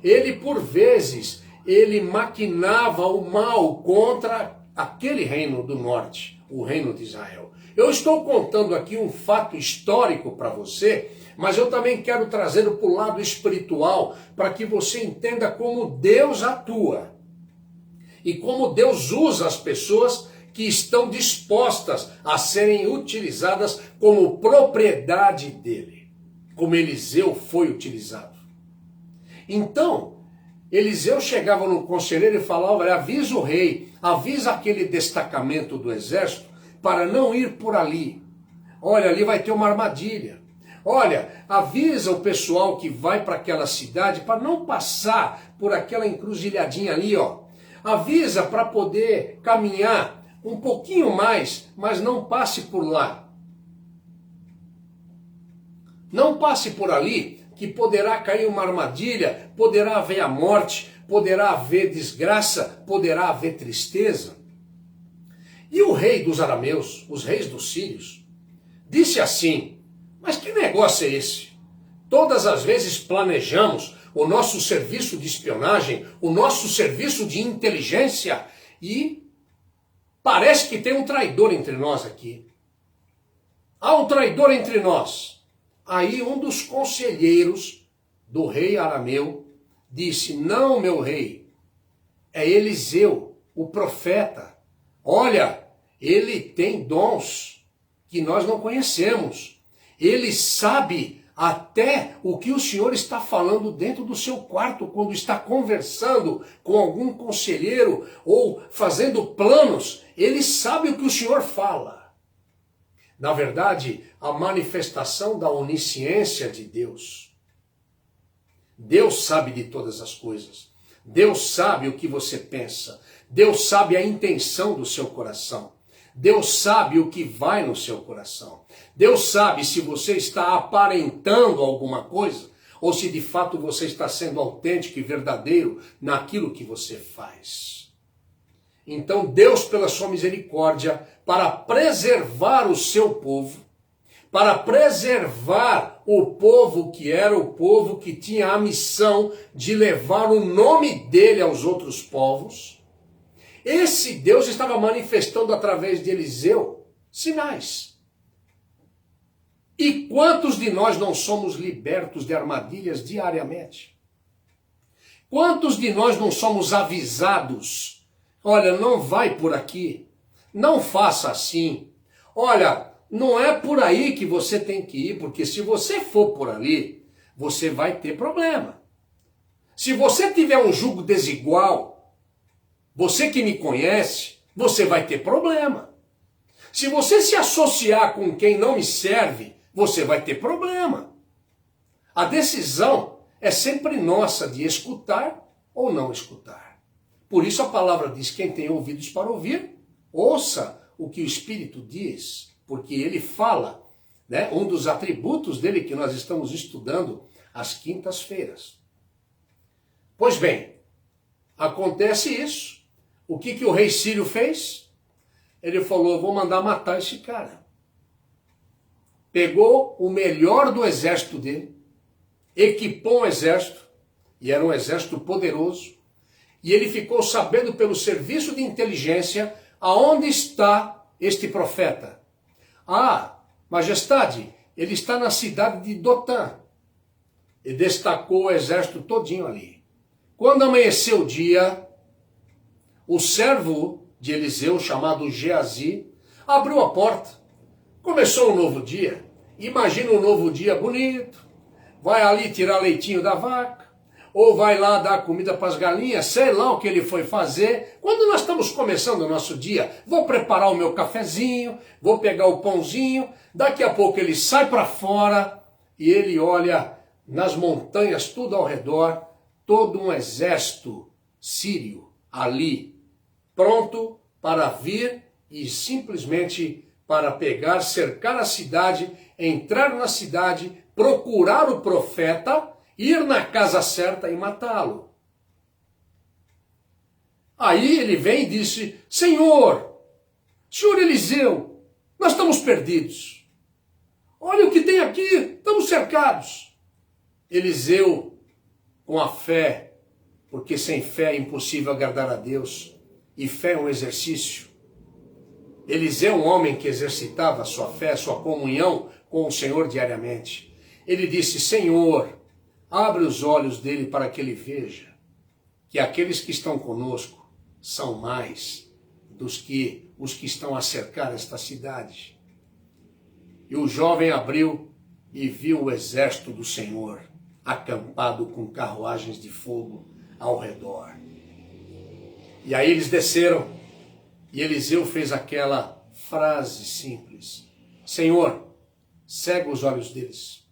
ele por vezes, ele maquinava o mal contra aquele reino do norte, o reino de Israel. Eu estou contando aqui um fato histórico para você, mas eu também quero trazê-lo para o lado espiritual, para que você entenda como Deus atua e como Deus usa as pessoas que estão dispostas a serem utilizadas como propriedade dele, como Eliseu foi utilizado. Então, Eliseu chegava no conselheiro e falava, olha, avisa o rei, avisa aquele destacamento do exército para não ir por ali. Olha, ali vai ter uma armadilha. Olha, avisa o pessoal que vai para aquela cidade para não passar por aquela encruzilhadinha ali, ó. Avisa para poder caminhar um pouquinho mais, mas não passe por lá. Não passe por ali, que poderá cair uma armadilha, poderá haver a morte, poderá haver desgraça, poderá haver tristeza. E o rei dos arameus, os reis dos sírios, disse assim, mas que negócio é esse? Todas as vezes planejamos o nosso serviço de espionagem, o nosso serviço de inteligência, e parece que tem um traidor entre nós aqui. Há um traidor entre nós. Aí um dos conselheiros do rei arameu disse: não, meu rei, é Eliseu, o profeta. Olha, ele tem dons que nós não conhecemos. Ele sabe até o que o senhor está falando dentro do seu quarto, quando está conversando com algum conselheiro ou fazendo planos. Ele sabe o que o senhor fala. Na verdade, a manifestação da onisciência de Deus. Deus sabe de todas as coisas. Deus sabe o que você pensa. Deus sabe a intenção do seu coração. Deus sabe o que vai no seu coração. Deus sabe se você está aparentando alguma coisa ou se de fato você está sendo autêntico e verdadeiro naquilo que você faz. Então Deus, pela sua misericórdia, para preservar o seu povo, para preservar o povo que era o povo que tinha a missão de levar o nome dele aos outros povos, esse Deus estava manifestando através de Eliseu sinais. E quantos de nós não somos libertos de armadilhas diariamente? Quantos de nós não somos avisados? Olha, não vai por aqui, não faça assim. Olha, não é por aí que você tem que ir, porque se você for por ali, você vai ter problema. Se você tiver um jugo desigual, você que me conhece, você vai ter problema. Se você se associar com quem não me serve, você vai ter problema. A decisão é sempre nossa de escutar ou não escutar. Por isso a palavra diz: quem tem ouvidos para ouvir, ouça o que o Espírito diz, porque ele fala, né? Um dos atributos dele que nós estamos estudando às quintas-feiras. Pois bem, acontece isso. O que o rei Sírio fez? Ele falou: vou mandar matar esse cara. Pegou o melhor do exército dele, equipou um exército, e era um exército poderoso, e ele ficou sabendo pelo serviço de inteligência aonde está este profeta. Ah, majestade, ele está na cidade de Dotã. E destacou o exército todinho ali. Quando amanheceu o dia, o servo de Eliseu, chamado Geazi, abriu a porta. Começou um novo dia. Imagina um novo dia bonito. Vai ali tirar leitinho da vaca, ou vai lá dar comida para as galinhas, sei lá o que ele foi fazer. Quando nós estamos começando o nosso dia, vou preparar o meu cafezinho, vou pegar o pãozinho, daqui a pouco ele sai para fora e ele olha nas montanhas, tudo ao redor, todo um exército sírio ali, pronto para vir e simplesmente para pegar, cercar a cidade, entrar na cidade, procurar o profeta, ir na casa certa e matá-lo. Aí ele vem e disse: Senhor Eliseu, nós estamos perdidos. Olha o que tem aqui, estamos cercados. Eliseu, com a fé, porque sem fé é impossível agradar a Deus, e fé é um exercício. Eliseu é um homem que exercitava a sua fé, a sua comunhão com o Senhor diariamente. Ele disse: Senhor, abre os olhos dele para que ele veja que aqueles que estão conosco são mais dos que os que estão a cercar esta cidade. E o jovem abriu e viu o exército do Senhor acampado com carruagens de fogo ao redor. E aí eles desceram e Eliseu fez aquela frase simples: Senhor, cega os olhos deles.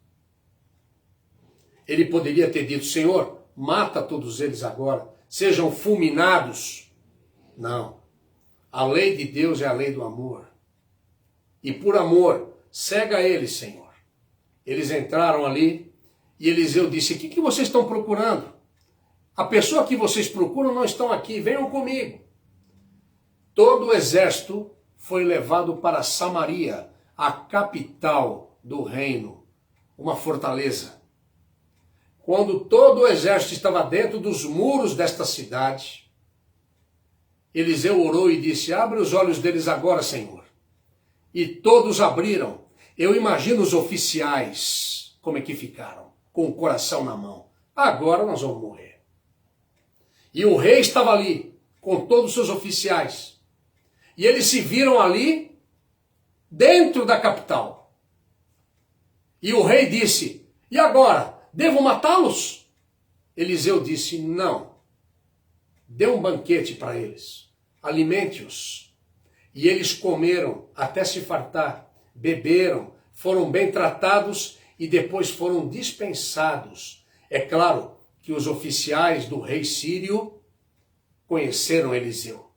Ele poderia ter dito: Senhor, mata todos eles agora, sejam fulminados. Não. A lei de Deus é a lei do amor. E por amor, cega eles, Senhor. Eles entraram ali e Eliseu disse: o que vocês estão procurando? A pessoa que vocês procuram não estão aqui, venham comigo. Todo o exército foi levado para Samaria, a capital do reino, uma fortaleza. quando todo o exército estava dentro dos muros desta cidade, Eliseu orou e disse: abre os olhos deles agora, Senhor. E todos abriram. Eu imagino os oficiais, como é que ficaram, com o coração na mão. Agora nós vamos morrer. E o rei estava ali, com todos os seus oficiais. E eles se viram ali, dentro da capital. E o rei disse: e agora? Devo matá-los? Eliseu disse: não. Dê um banquete para eles. Alimente-os. E eles comeram até se fartar, beberam, foram bem tratados e depois foram dispensados. É claro que os oficiais do rei sírio conheceram Eliseu.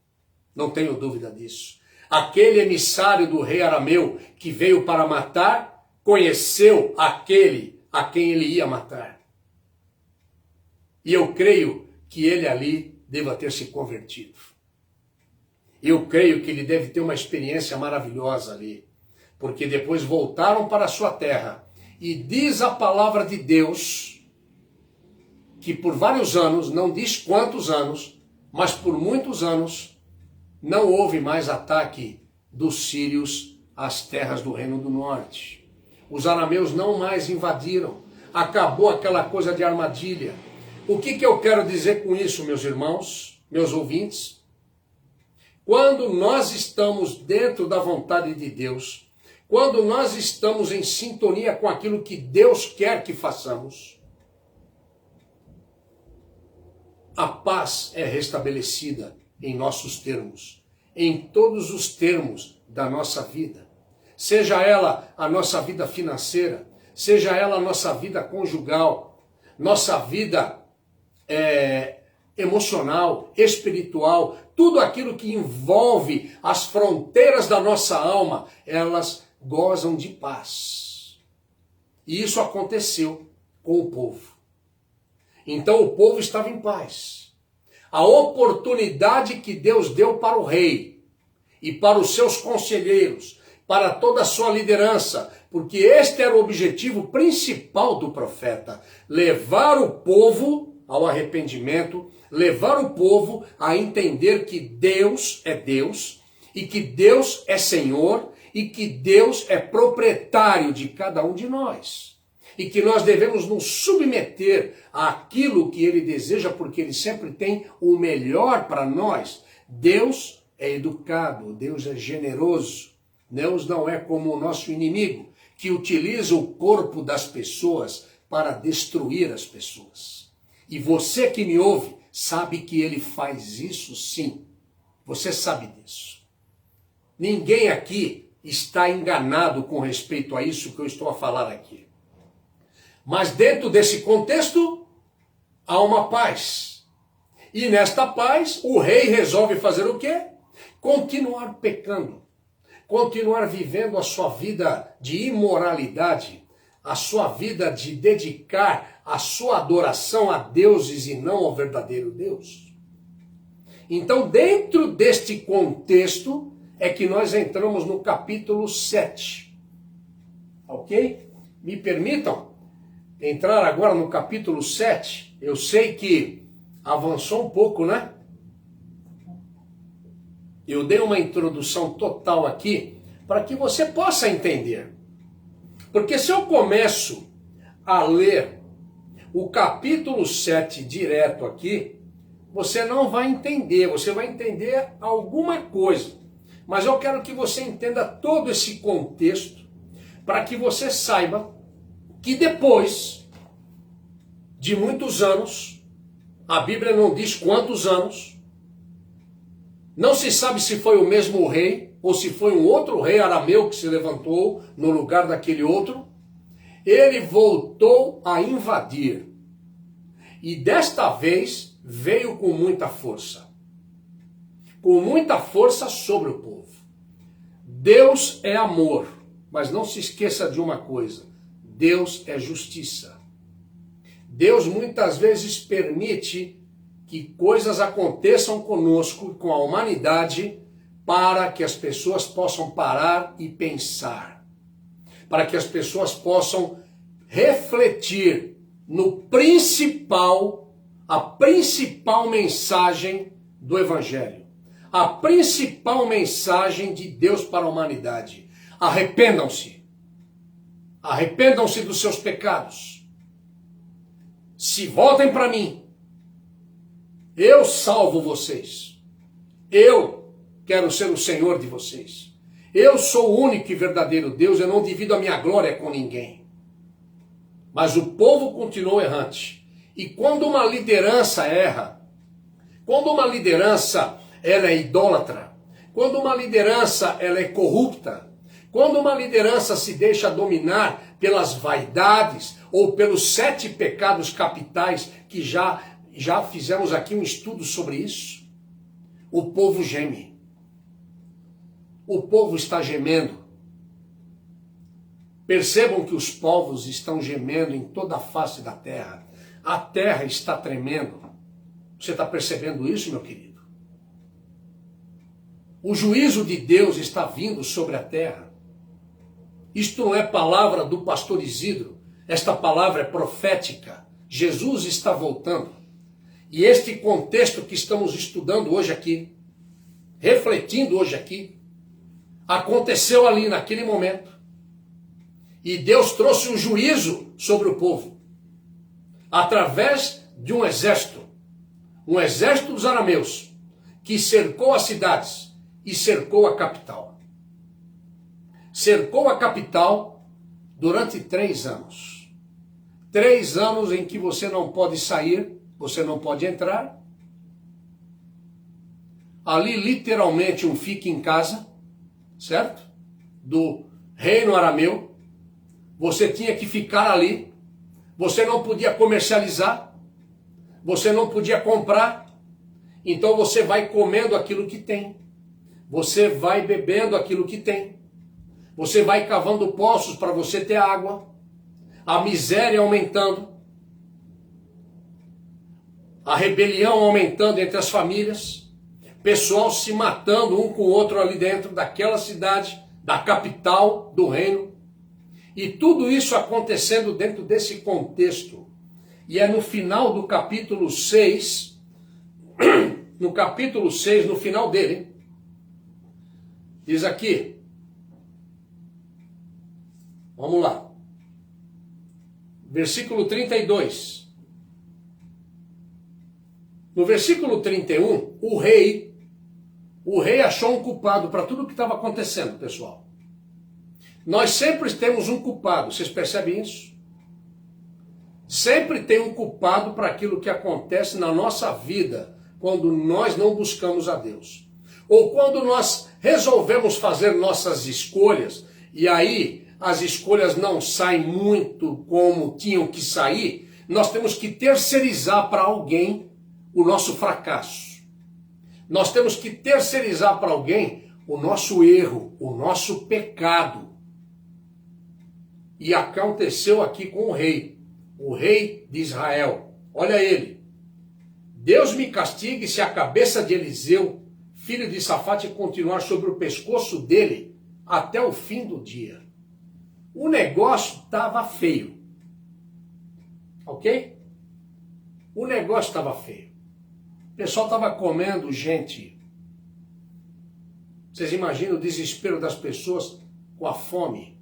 Não tenho dúvida disso. Aquele emissário do rei arameu que veio para matar, conheceu aquele a quem ele ia matar. E eu creio que ele ali deva ter se convertido. Eu creio que ele deve ter uma experiência maravilhosa ali, porque depois voltaram para a sua terra, e diz a palavra de Deus que por vários anos, não diz quantos anos, mas por muitos anos, não houve mais ataque dos sírios às terras do Reino do Norte. Os arameus não mais invadiram, acabou aquela coisa de armadilha. O que eu quero dizer com isso, meus irmãos, meus ouvintes? Quando nós estamos dentro da vontade de Deus, quando nós estamos em sintonia com aquilo que Deus quer que façamos, a paz é restabelecida em nossos termos, em todos os termos da nossa vida. Seja ela a nossa vida financeira, seja ela a nossa vida conjugal, nossa vida emocional, espiritual, tudo aquilo que envolve as fronteiras da nossa alma, elas gozam de paz. E isso aconteceu com o povo. Então o povo estava em paz. A oportunidade que Deus deu para o rei e para os seus conselheiros, para toda a sua liderança, porque este era o objetivo principal do profeta, levar o povo ao arrependimento, levar o povo a entender que Deus é Deus, e que Deus é Senhor, e que Deus é proprietário de cada um de nós. E que nós devemos nos submeter àquilo que Ele deseja, porque Ele sempre tem o melhor para nós. Deus é educado, Deus é generoso. Deus não é como o nosso inimigo, que utiliza o corpo das pessoas para destruir as pessoas. E você que me ouve, sabe que ele faz isso sim. Você sabe disso. Ninguém aqui está enganado com respeito a isso que eu estou a falar aqui. Mas dentro desse contexto, há uma paz. E nesta paz, o rei resolve fazer o quê? Continuar pecando. Continuar vivendo a sua vida de imoralidade, a sua vida de dedicar a sua adoração a deuses e não ao verdadeiro Deus. Então, dentro deste contexto, é que nós entramos no capítulo 7. Ok? Me permitam entrar agora no capítulo 7. Eu sei que avançou um pouco, né? Eu dei uma introdução total aqui para que você possa entender. Porque se eu começo a ler o capítulo 7 direto aqui, você não vai entender, você vai entender alguma coisa. Mas eu quero que você entenda todo esse contexto para que você saiba que depois de muitos anos, a Bíblia não diz quantos anos, não se sabe se foi o mesmo rei ou se foi um outro rei arameu que se levantou no lugar daquele outro. Ele voltou a invadir. E desta vez veio com muita força. Com muita força sobre o povo. Deus é amor. Mas não se esqueça de uma coisa. Deus é justiça. Deus muitas vezes permite que coisas aconteçam conosco, com a humanidade, para que as pessoas possam parar e pensar. Para que as pessoas possam refletir a principal mensagem do Evangelho. A principal mensagem de Deus para a humanidade. Arrependam-se. Arrependam-se dos seus pecados. Se voltem para mim. Eu salvo vocês. Eu quero ser o Senhor de vocês. Eu sou o único e verdadeiro Deus. Eu não divido a minha glória com ninguém. Mas o povo continuou errante. E quando uma liderança erra, quando uma liderança ela é idólatra, quando uma liderança ela é corrupta, quando uma liderança se deixa dominar pelas vaidades ou pelos 7 pecados capitais, que já fizemos aqui um estudo sobre isso, o povo geme. O povo está gemendo. Percebam que os povos estão gemendo em toda a face da terra. A terra está tremendo. Você está percebendo isso, meu querido? O juízo de Deus está vindo sobre a terra. Isto não é palavra do pastor Isidro. Esta palavra é profética. Jesus está voltando. E este contexto que estamos estudando hoje aqui, refletindo hoje aqui, aconteceu ali naquele momento. E Deus trouxe um juízo sobre o povo. Através de um exército dos arameus, que cercou as cidades e cercou a capital. Cercou a capital durante 3 anos. 3 anos em que você não pode sair, você não pode entrar. Ali literalmente um fique em casa, certo? Do reino arameu. Você tinha que ficar ali. Você não podia comercializar. Você não podia comprar. Então você vai comendo aquilo que tem. Você vai bebendo aquilo que tem. Você vai cavando poços para você ter água. A miséria aumentando. A rebelião aumentando entre as famílias. Pessoal se matando um com o outro ali dentro daquela cidade, da capital do reino. E tudo isso acontecendo dentro desse contexto. E é no final do capítulo 6, no capítulo 6, no final dele, diz aqui, vamos lá, versículo 32. No versículo 31, o rei achou um culpado para tudo o que estava acontecendo, pessoal. Nós sempre temos um culpado, vocês percebem isso? Sempre tem um culpado para aquilo que acontece na nossa vida, quando nós não buscamos a Deus. Ou quando nós resolvemos fazer nossas escolhas, e aí as escolhas não saem muito como tinham que sair, nós temos que terceirizar para alguém o nosso fracasso. Nós temos que terceirizar para alguém o nosso erro, o nosso pecado. E aconteceu aqui com o rei de Israel. Olha ele. Deus me castigue se a cabeça de Eliseu, filho de Safate, continuar sobre o pescoço dele até o fim do dia. O negócio estava feio. Ok? O negócio estava feio. O pessoal estava comendo gente. Vocês imaginam o desespero das pessoas com a fome?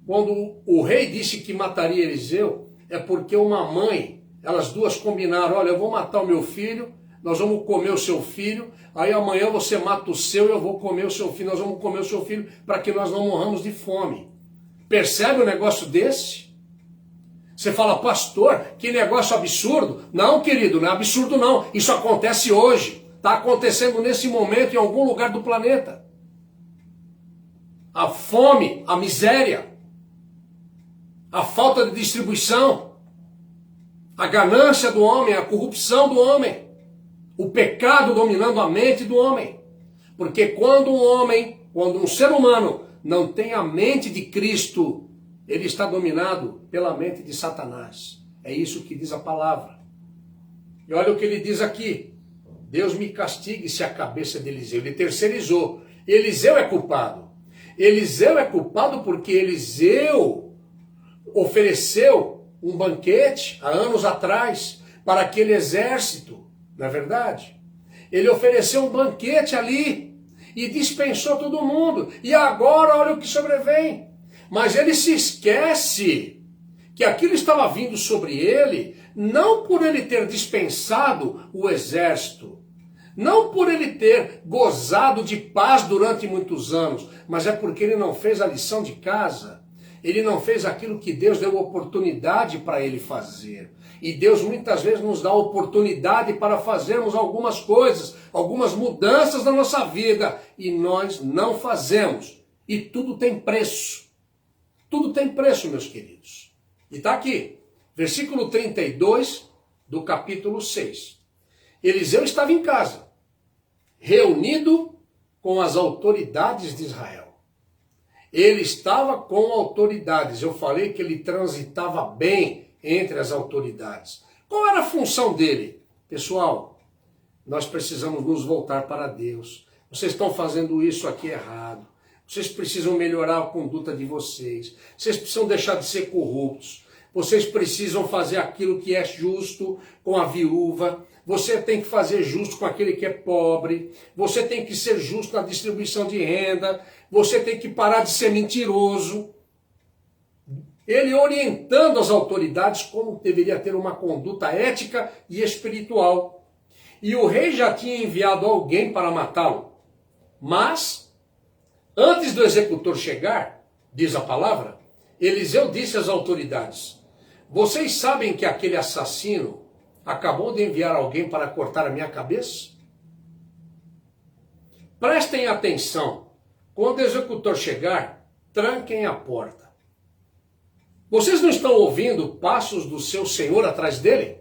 Quando o rei disse que mataria Eliseu, é porque uma mãe, elas duas combinaram, olha, eu vou matar o meu filho, nós vamos comer o seu filho, aí amanhã você mata o seu e eu vou comer o seu filho, nós vamos comer o seu filho para que nós não morramos de fome. Percebe um negócio desse? Você fala, pastor, que negócio absurdo. Não, querido, não é absurdo não. Isso acontece hoje. Está acontecendo nesse momento em algum lugar do planeta. A fome, a miséria, a falta de distribuição, a ganância do homem, a corrupção do homem, o pecado dominando a mente do homem. Porque quando um ser humano não tem a mente de Cristo, ele está dominado pela mente de Satanás. É isso que diz a palavra. E olha o que ele diz aqui. Deus me castigue se a cabeça de Eliseu. Ele terceirizou. Eliseu é culpado. Eliseu é culpado porque Eliseu ofereceu um banquete há anos atrás para aquele exército, não é verdade? Ele ofereceu um banquete ali e dispensou todo mundo. E agora olha o que sobrevém. Mas ele se esquece que aquilo estava vindo sobre ele, não por ele ter dispensado o exército, não por ele ter gozado de paz durante muitos anos, mas é porque ele não fez a lição de casa. Ele não fez aquilo que Deus deu oportunidade para ele fazer. E Deus muitas vezes nos dá oportunidade para fazermos algumas coisas, algumas mudanças na nossa vida, e nós não fazemos. E tudo tem preço. Tudo tem preço, meus queridos. E está aqui, versículo 32 do capítulo 6. Eliseu estava em casa, reunido com as autoridades de Israel. Ele estava com autoridades. Eu falei que ele transitava bem entre as autoridades. Qual era a função dele? Pessoal, nós precisamos nos voltar para Deus. Vocês estão fazendo isso aqui errado. Vocês precisam melhorar a conduta de vocês. Vocês precisam deixar de ser corruptos. Vocês precisam fazer aquilo que é justo com a viúva. Você tem que fazer justo com aquele que é pobre. Você tem que ser justo na distribuição de renda. Você tem que parar de ser mentiroso. Ele orientando as autoridades como deveria ter uma conduta ética e espiritual. E o rei já tinha enviado alguém para matá-lo. Mas, antes do executor chegar, diz a palavra, Eliseu disse às autoridades: vocês sabem que aquele assassino acabou de enviar alguém para cortar a minha cabeça? Prestem atenção. Quando o executor chegar, tranquem a porta. Vocês não estão ouvindo passos do seu senhor atrás dele?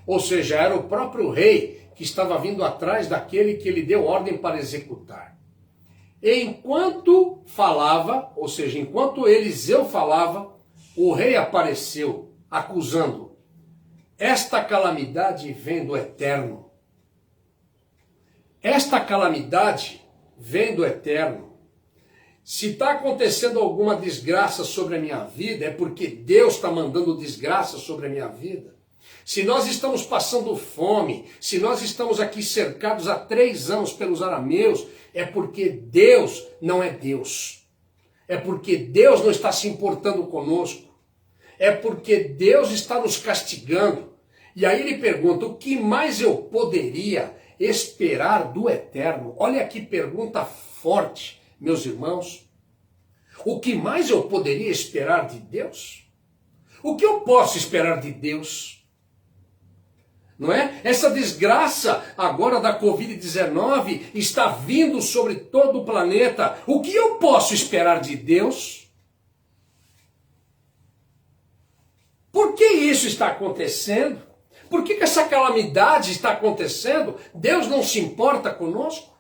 Ou seja, era o próprio rei que estava vindo atrás daquele que ele deu ordem para executar. Enquanto falava, ou seja, enquanto Eliseu falava, o rei apareceu, acusando: esta calamidade vem do Eterno. Esta calamidade vem do Eterno. Se está acontecendo alguma desgraça sobre a minha vida, é porque Deus está mandando desgraça sobre a minha vida. Se nós estamos passando fome, se nós estamos aqui cercados há 3 anos pelos arameus, é porque Deus não é Deus. É porque Deus não está se importando conosco. É porque Deus está nos castigando. E aí ele pergunta: o que mais eu poderia esperar do Eterno? Olha que pergunta forte, meus irmãos. O que mais eu poderia esperar de Deus? O que eu posso esperar de Deus? Não é? Essa desgraça agora da Covid-19 está vindo sobre todo o planeta. O que eu posso esperar de Deus? Por que isso está acontecendo? Por que essa calamidade está acontecendo? Deus não se importa conosco?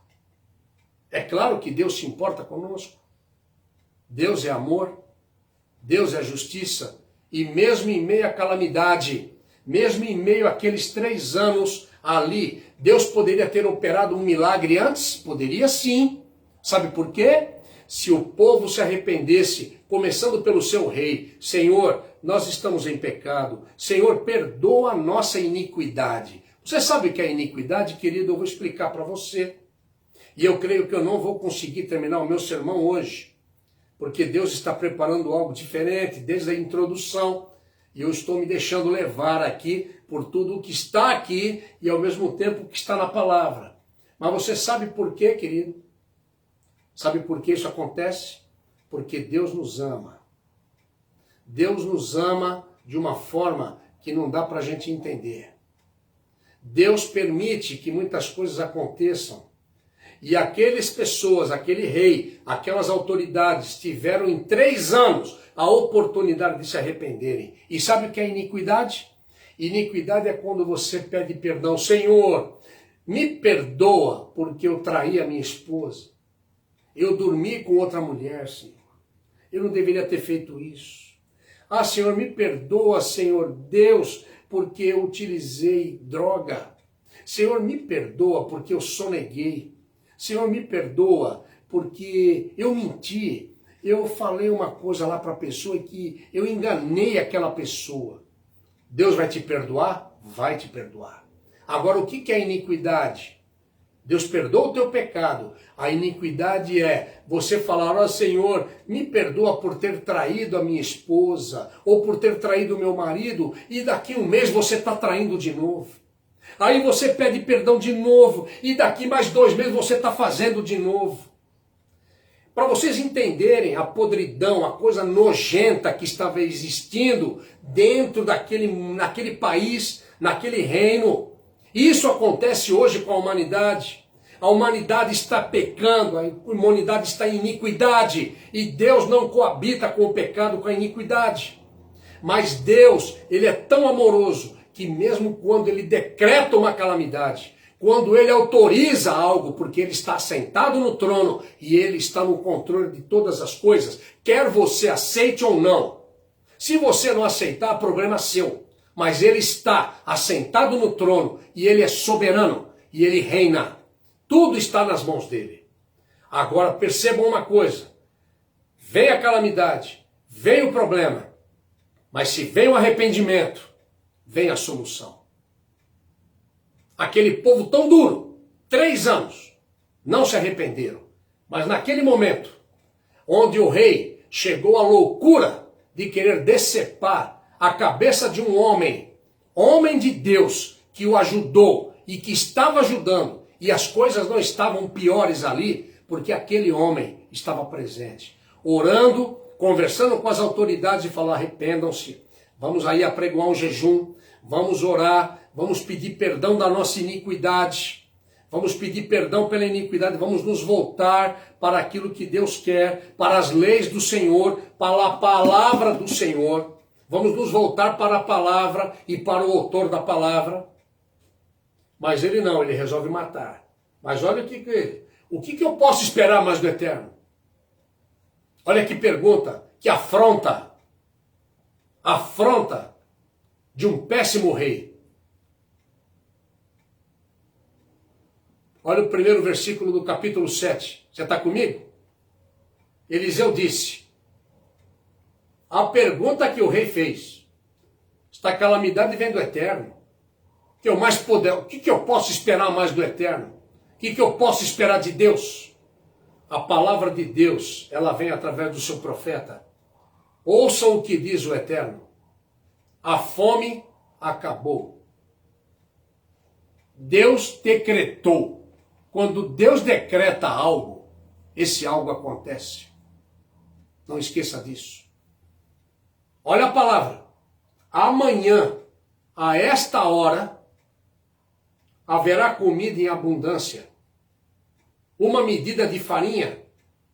É claro que Deus se importa conosco. Deus é amor, Deus é justiça. E mesmo em meio à calamidade, mesmo em meio àqueles 3 anos ali, Deus poderia ter operado um milagre antes? Poderia sim. Sabe por quê? Se o povo se arrependesse, começando pelo seu rei: Senhor, nós estamos em pecado. Senhor, perdoa a nossa iniquidade. Você sabe o que é iniquidade, querido? Eu vou explicar para você. E eu creio que eu não vou conseguir terminar o meu sermão hoje, porque Deus está preparando algo diferente desde a introdução. E eu estou me deixando levar aqui por tudo o que está aqui e ao mesmo tempo que está na palavra. Mas você sabe por quê, querido? Sabe por que isso acontece? Porque Deus nos ama. Deus nos ama de uma forma que não dá para a gente entender. Deus permite que muitas coisas aconteçam. E aquelas pessoas, aquele rei, aquelas autoridades tiveram em 3 anos a oportunidade de se arrependerem. E sabe o que é iniquidade? Iniquidade é quando você pede perdão. Senhor, me perdoa porque eu traí a minha esposa. Eu dormi com outra mulher, Senhor. Eu não deveria ter feito isso. Ah, Senhor, me perdoa, Senhor Deus, porque eu utilizei droga. Senhor, me perdoa porque eu soneguei. Senhor, me perdoa porque eu menti. Eu falei uma coisa lá para a pessoa que eu enganei aquela pessoa. Deus vai te perdoar? Vai te perdoar. Agora, o que é iniquidade? Deus perdoa o teu pecado. A iniquidade é você falar, ó Senhor, me perdoa por ter traído a minha esposa, ou por ter traído o meu marido, e daqui um mês você está traindo de novo. Aí você pede perdão de novo, e daqui mais 2 meses você está fazendo de novo. Para vocês entenderem a podridão, a coisa nojenta que estava existindo dentro naquele país, naquele reino. Isso acontece hoje com a humanidade. A humanidade está pecando, a humanidade está em iniquidade. E Deus não coabita com o pecado, com a iniquidade. Mas Deus, Ele é tão amoroso que mesmo quando Ele decreta uma calamidade, quando Ele autoriza algo, porque Ele está sentado no trono e Ele está no controle de todas as coisas, quer você aceite ou não. Se você não aceitar, problema seu. Mas Ele está assentado no trono e Ele é soberano e Ele reina. Tudo está nas mãos dEle. Agora percebam uma coisa. Vem a calamidade, vem o problema, mas se vem o arrependimento, vem a solução. Aquele povo tão duro, 3 anos, não se arrependeram. Mas naquele momento, onde o rei chegou à loucura de querer decepar a cabeça de um homem de Deus, que o ajudou e que estava ajudando, e as coisas não estavam piores ali, porque aquele homem estava presente, orando, conversando com as autoridades e falou, arrependam-se, vamos aí apregoar um jejum, vamos orar, vamos pedir perdão da nossa iniquidade, vamos pedir perdão pela iniquidade, vamos nos voltar para aquilo que Deus quer, para as leis do Senhor, para a palavra do Senhor, vamos nos voltar para a palavra e para o autor da palavra. Mas ele não, ele resolve matar. Mas olha o que eu posso esperar mais do Eterno? Olha que pergunta, que afronta de um péssimo rei. Olha o primeiro versículo do capítulo 7. Você está comigo? Eliseu disse, a pergunta que o rei fez, esta calamidade vem do Eterno. O que eu posso esperar mais do Eterno? O que eu posso esperar de Deus? A palavra de Deus, ela vem através do seu profeta. Ouçam o que diz o Eterno. A fome acabou. Deus decretou. Quando Deus decreta algo, esse algo acontece. Não esqueça disso. Olha a palavra. Amanhã, a esta hora, haverá comida em abundância. 1 medida de farinha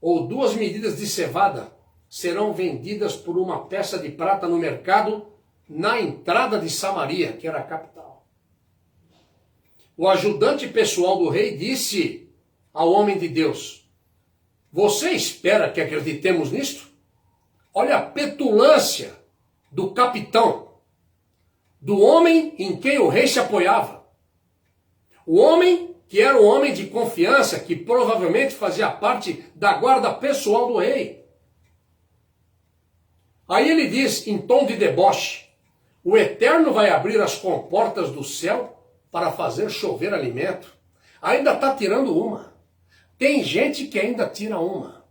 ou 2 medidas de cevada serão vendidas por 1 peça de prata no mercado na entrada de Samaria, que era a capital. O ajudante pessoal do rei disse ao homem de Deus, você espera que acreditemos nisto? Olha a petulância do capitão, do homem em quem o rei se apoiava. O homem que era um homem de confiança, que provavelmente fazia parte da guarda pessoal do rei. Aí ele diz, em tom de deboche, o Eterno vai abrir as comportas do céu para fazer chover alimento. Ainda está tirando uma. Tem gente que ainda tira uma.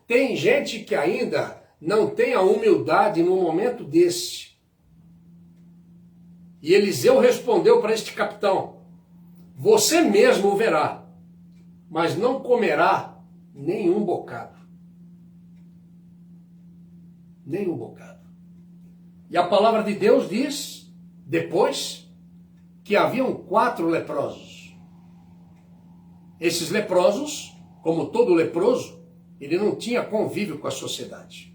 Tem gente que ainda não tem a humildade num momento desse. E Eliseu respondeu para este capitão, você mesmo o verá, mas não comerá nenhum bocado. Nenhum bocado. E a palavra de Deus diz, depois, que haviam 4 leprosos. Esses leprosos, como todo leproso, ele não tinha convívio com a sociedade.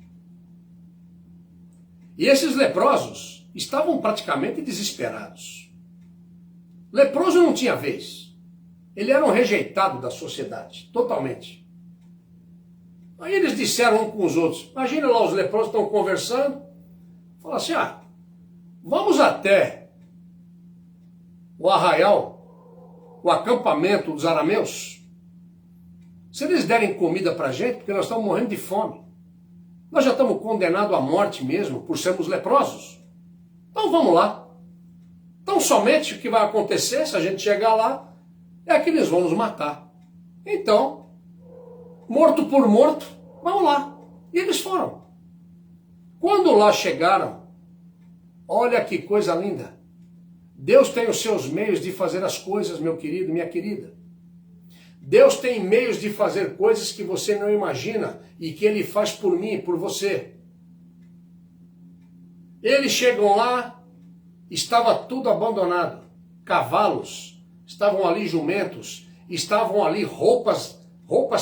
E esses leprosos estavam praticamente desesperados. Leproso não tinha vez. Ele era um rejeitado da sociedade, totalmente. Aí eles disseram um com os outros, imagina lá os leprosos estão conversando, falaram assim, vamos até o arraial, o acampamento dos arameus, se eles derem comida para a gente, porque nós estamos morrendo de fome, nós já estamos condenados à morte mesmo, por sermos leprosos, então Então vamos lá. Então somente o que vai acontecer, se a gente chegar lá, é que eles vão nos matar. Então, morto por morto, vamos lá. E eles foram. Quando lá chegaram, olha que coisa linda. Deus tem os seus meios de fazer as coisas, meu querido, minha querida. Deus tem meios de fazer coisas que você não imagina e que Ele faz por mim e por você. Eles chegam lá, estava tudo abandonado. Cavalos, estavam ali jumentos, estavam ali roupas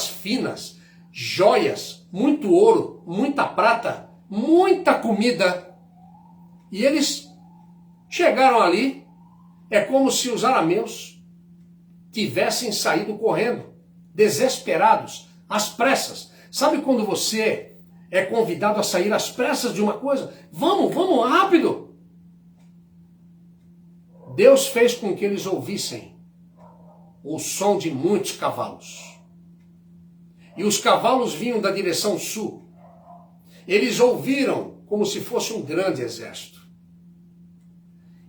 finas, joias, muito ouro, muita prata, muita comida. E eles chegaram ali, é como se os arameus tivessem saído correndo, desesperados, às pressas. Sabe quando você é convidado a sair às pressas de uma coisa? Vamos rápido! Deus fez com que eles ouvissem o som de muitos cavalos. E os cavalos vinham da direção sul. Eles ouviram como se fosse um grande exército.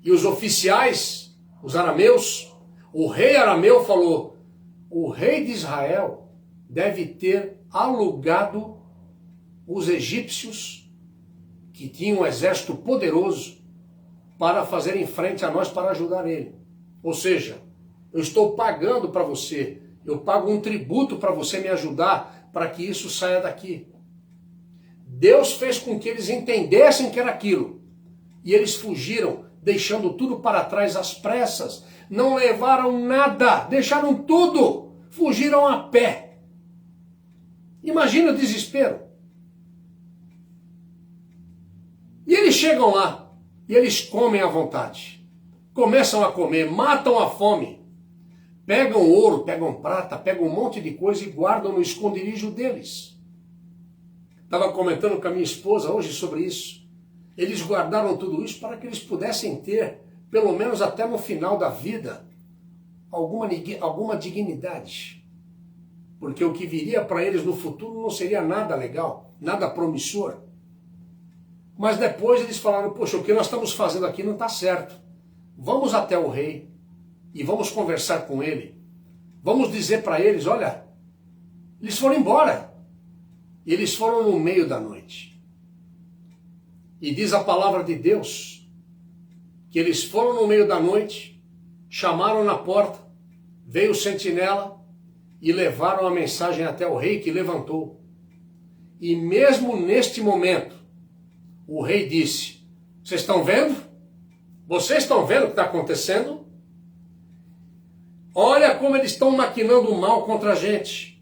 E os oficiais, os arameus, o rei arameu falou: o rei de Israel deve ter alugado os egípcios, que tinham um exército poderoso, para fazerem frente a nós, para ajudar ele. Ou seja, eu estou pagando para você, eu pago um tributo para você me ajudar, para que isso saia daqui. Deus fez com que eles entendessem que era aquilo. E eles fugiram, deixando tudo para trás às pressas. Não levaram nada, deixaram tudo, fugiram a pé. Imagina o desespero. E eles chegam lá, e eles comem à vontade. Começam a comer, matam a fome. Pegam ouro, pegam prata, pegam um monte de coisa e guardam no esconderijo deles. Estava comentando com a minha esposa hoje sobre isso. Eles guardaram tudo isso para que eles pudessem ter, pelo menos até no final da vida, alguma dignidade. Porque o que viria para eles no futuro não seria nada legal, nada promissor. Mas depois eles falaram: poxa, o que nós estamos fazendo aqui não está certo. Vamos até o rei e vamos conversar com ele. Vamos dizer para eles: olha, eles foram embora. E eles foram no meio da noite. E diz a palavra de Deus que eles foram no meio da noite, chamaram na porta, veio o sentinela e levaram a mensagem até o rei, que levantou. E mesmo neste momento, o rei disse: vocês estão vendo? Vocês estão vendo o que está acontecendo? Olha como eles estão maquinando o mal contra a gente.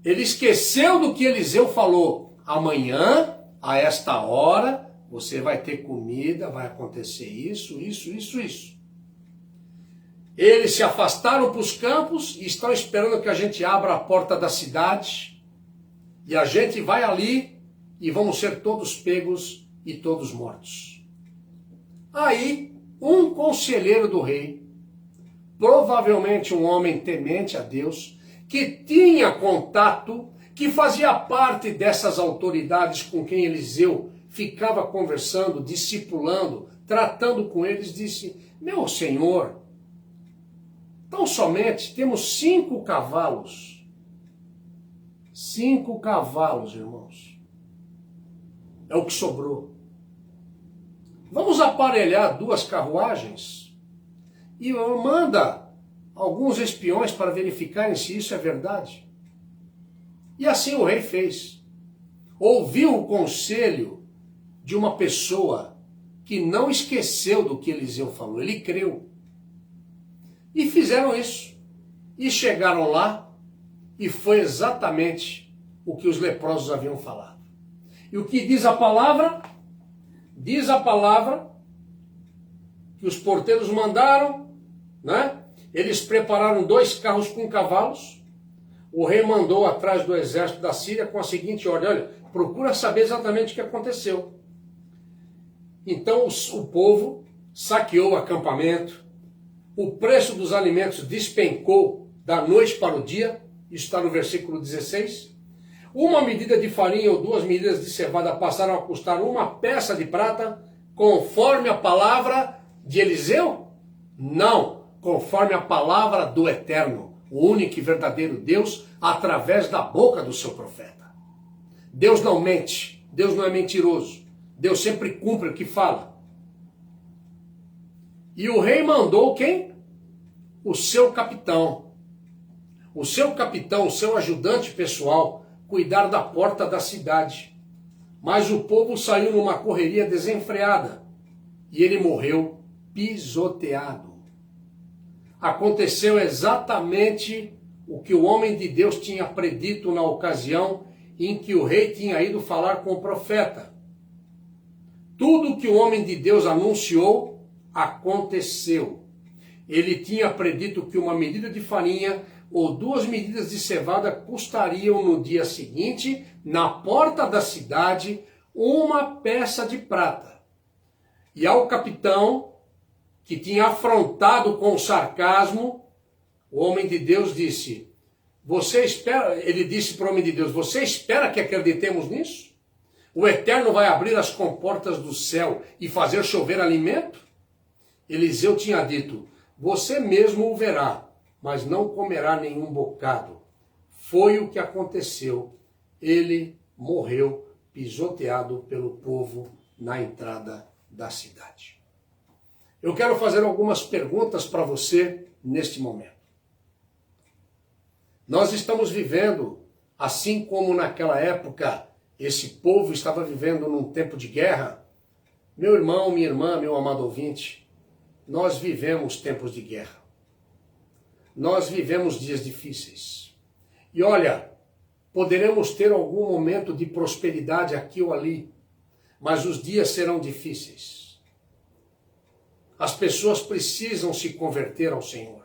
Ele esqueceu do que Eliseu falou. Amanhã, a esta hora, você vai ter comida, vai acontecer isso. Eles se afastaram para os campos e estão esperando que a gente abra a porta da cidade. E a gente vai ali e vamos ser todos pegos e todos mortos. Aí, um conselheiro do rei, provavelmente um homem temente a Deus, que tinha contato, que fazia parte dessas autoridades com quem Eliseu ficava conversando, discipulando, tratando com eles, disse: meu senhor, tão somente temos 5 cavalos. 5 cavalos, irmãos. É o que sobrou. Vamos aparelhar 2 carruagens e manda alguns espiões para verificarem se isso é verdade. E assim o rei fez. Ouviu o conselho de uma pessoa que não esqueceu do que Eliseu falou, ele creu. E fizeram isso. E chegaram lá e foi exatamente o que os leprosos haviam falado. E o que diz a palavra? Diz a palavra que os porteiros mandaram, né? Eles prepararam 2 carros com cavalos. O rei mandou atrás do exército da Síria com a seguinte ordem: olha, procura saber exatamente o que aconteceu. Então o povo saqueou o acampamento, o preço dos alimentos despencou da noite para o dia, isso está no versículo 16. Uma medida de farinha ou 2 medidas de cevada passaram a custar 1 peça de prata, conforme a palavra de Eliseu? Não, conforme a palavra do Eterno, o único e verdadeiro Deus, através da boca do seu profeta. Deus não mente, Deus não é mentiroso, Deus sempre cumpre o que fala. E o rei mandou quem? O seu capitão. O seu capitão, o seu ajudante pessoal, cuidar da porta da cidade. Mas o povo saiu numa correria desenfreada e ele morreu pisoteado. Aconteceu exatamente o que o homem de Deus tinha predito na ocasião em que o rei tinha ido falar com o profeta. Tudo que o homem de Deus anunciou aconteceu. Ele tinha predito que uma medida de farinha ou 2 medidas de cevada custariam no dia seguinte, na porta da cidade, 1 peça de prata. E ao capitão, que tinha afrontado com sarcasmo, o homem de Deus disse, ele disse para o homem de Deus, você espera que acreditemos nisso? O Eterno vai abrir as comportas do céu e fazer chover alimento? Eliseu tinha dito, você mesmo o verá, mas não comerá nenhum bocado. Foi o que aconteceu. Ele morreu pisoteado pelo povo na entrada da cidade. Eu quero fazer algumas perguntas para você neste momento. Nós estamos vivendo, assim como naquela época, esse povo estava vivendo num tempo de guerra. Meu irmão, minha irmã, meu amado ouvinte, nós vivemos tempos de guerra. Nós vivemos dias difíceis. E olha, poderemos ter algum momento de prosperidade aqui ou ali, mas os dias serão difíceis. As pessoas precisam se converter ao Senhor.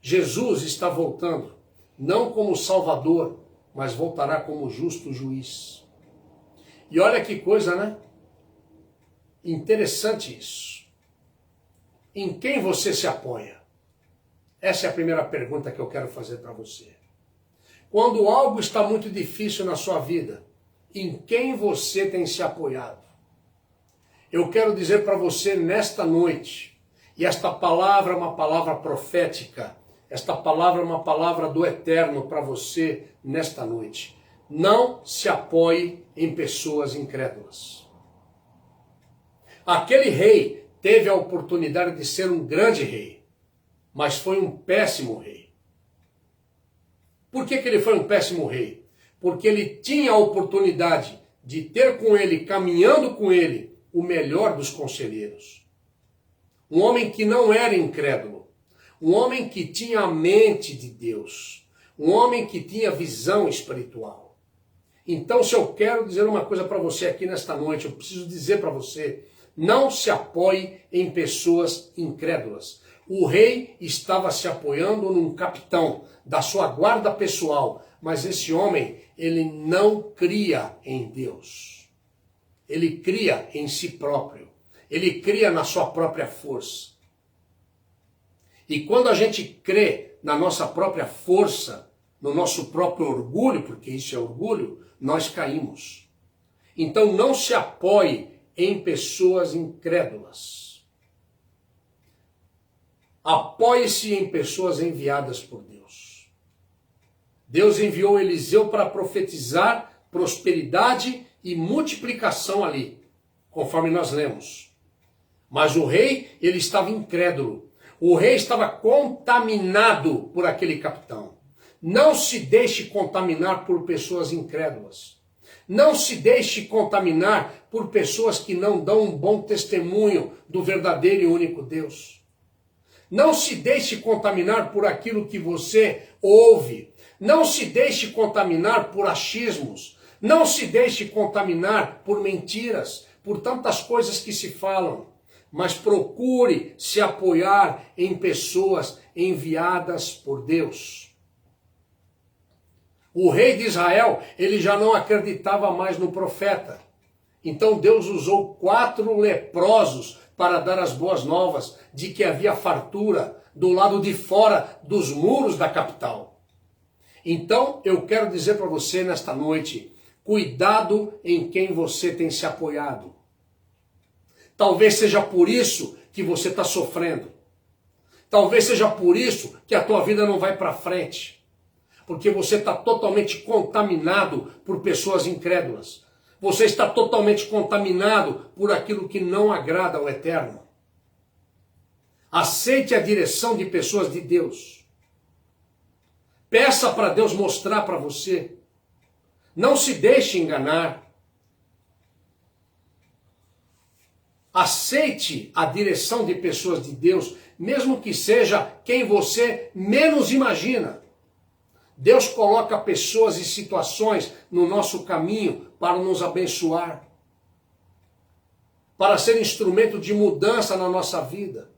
Jesus está voltando, não como Salvador, mas voltará como justo juiz. E olha que coisa, né? Interessante isso. Em quem você se apoia? Essa é a primeira pergunta que eu quero fazer para você. Quando algo está muito difícil na sua vida, em quem você tem se apoiado? Eu quero dizer para você nesta noite, e esta palavra é uma palavra profética, esta palavra é uma palavra do Eterno para você nesta noite. Não se apoie em pessoas incrédulas. Aquele rei teve a oportunidade de ser um grande rei, mas foi um péssimo rei. Por que ele foi um péssimo rei? Porque ele tinha a oportunidade de ter com ele, caminhando com ele, o melhor dos conselheiros. Um homem que não era incrédulo, um homem que tinha a mente de Deus, um homem que tinha visão espiritual. Então, se eu quero dizer uma coisa para você aqui nesta noite, eu preciso dizer para você, não se apoie em pessoas incrédulas. O rei estava se apoiando num capitão da sua guarda pessoal, mas esse homem, ele não cria em Deus. Ele cria em si próprio. Ele cria na sua própria força. E quando a gente crê na nossa própria força, no nosso próprio orgulho, porque isso é orgulho, nós caímos. Então não se apoie em pessoas incrédulas. Apoie-se em pessoas enviadas por Deus. Deus enviou Eliseu para profetizar prosperidade e multiplicação ali, conforme nós lemos. Mas o rei, ele estava incrédulo. O rei estava contaminado por aquele capitão. Não se deixe contaminar por pessoas incrédulas. Não se deixe contaminar por pessoas que não dão um bom testemunho do verdadeiro e único Deus. Não se deixe contaminar por aquilo que você ouve. Não se deixe contaminar por achismos. Não se deixe contaminar por mentiras, por tantas coisas que se falam. Mas procure se apoiar em pessoas enviadas por Deus. O rei de Israel, ele já não acreditava mais no profeta. Então Deus usou 4 leprosos para dar as boas novas de que havia fartura do lado de fora dos muros da capital. Então eu quero dizer para você nesta noite, cuidado em quem você tem se apoiado. Talvez seja por isso que você está sofrendo. Talvez seja por isso que a tua vida não vai para frente. Porque você está totalmente contaminado por pessoas incrédulas. Você está totalmente contaminado por aquilo que não agrada ao Eterno. Aceite a direção de pessoas de Deus. Peça para Deus mostrar para você. Não se deixe enganar. Aceite a direção de pessoas de Deus, mesmo que seja quem você menos imagina. Deus coloca pessoas e situações no nosso caminho para nos abençoar, para ser instrumento de mudança na nossa vida.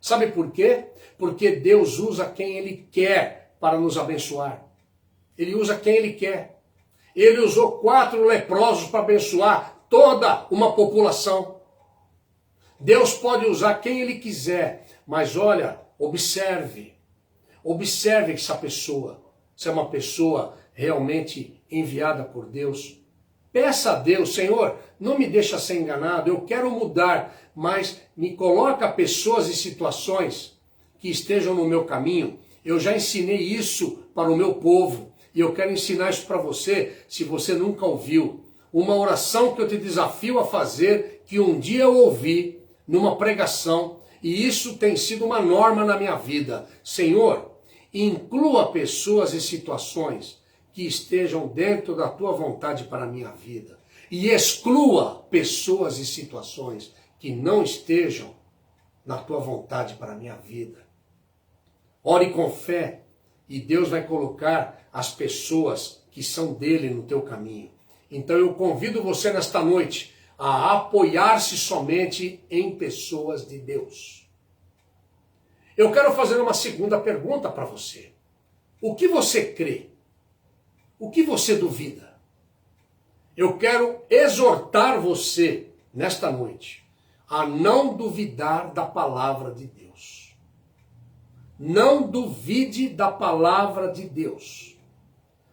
Sabe por quê? Porque Deus usa quem Ele quer para nos abençoar. Ele usa quem Ele quer. Ele usou 4 leprosos para abençoar toda uma população. Deus pode usar quem Ele quiser, mas olha, observe essa pessoa, se é uma pessoa realmente enviada por Deus. Peça a Deus, Senhor, não me deixa ser enganado, eu quero mudar, mas me coloca pessoas e situações que estejam no meu caminho. Eu já ensinei isso para o meu povo, e eu quero ensinar isso para você, se você nunca ouviu. Uma oração que eu te desafio a fazer, que um dia eu ouvi numa pregação, e isso tem sido uma norma na minha vida. Senhor, inclua pessoas e situações que estejam dentro da tua vontade para a minha vida. E exclua pessoas e situações que não estejam na tua vontade para a minha vida. Ore com fé e Deus vai colocar as pessoas que são dele no teu caminho. Então eu convido você nesta noite a apoiar-se somente em pessoas de Deus. Eu quero fazer uma segunda pergunta para você. O que você crê? O que você duvida? Eu quero exortar você nesta noite a não duvidar da palavra de Deus. Não duvide da palavra de Deus.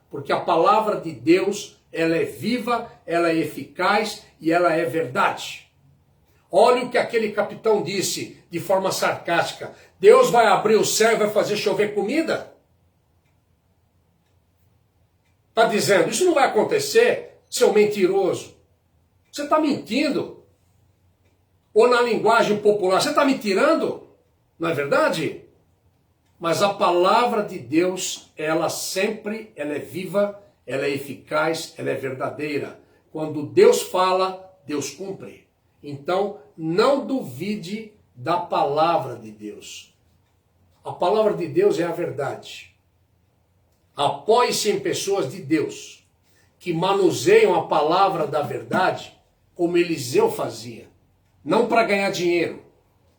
Porque a palavra de Deus, ela é viva, ela é eficaz e ela é verdade. Olha o que aquele capitão disse de forma sarcástica. Deus vai abrir o céu e vai fazer chover comida? Está dizendo, isso não vai acontecer, seu mentiroso. Você está mentindo. Ou na linguagem popular, você está me tirando? Não é verdade? Mas a palavra de Deus, ela é viva, ela é eficaz, ela é verdadeira. Quando Deus fala, Deus cumpre. Então, não duvide da palavra de Deus. A palavra de Deus é a verdade. Apoie-se em pessoas de Deus, que manuseiam a palavra da verdade, como Eliseu fazia. Não para ganhar dinheiro,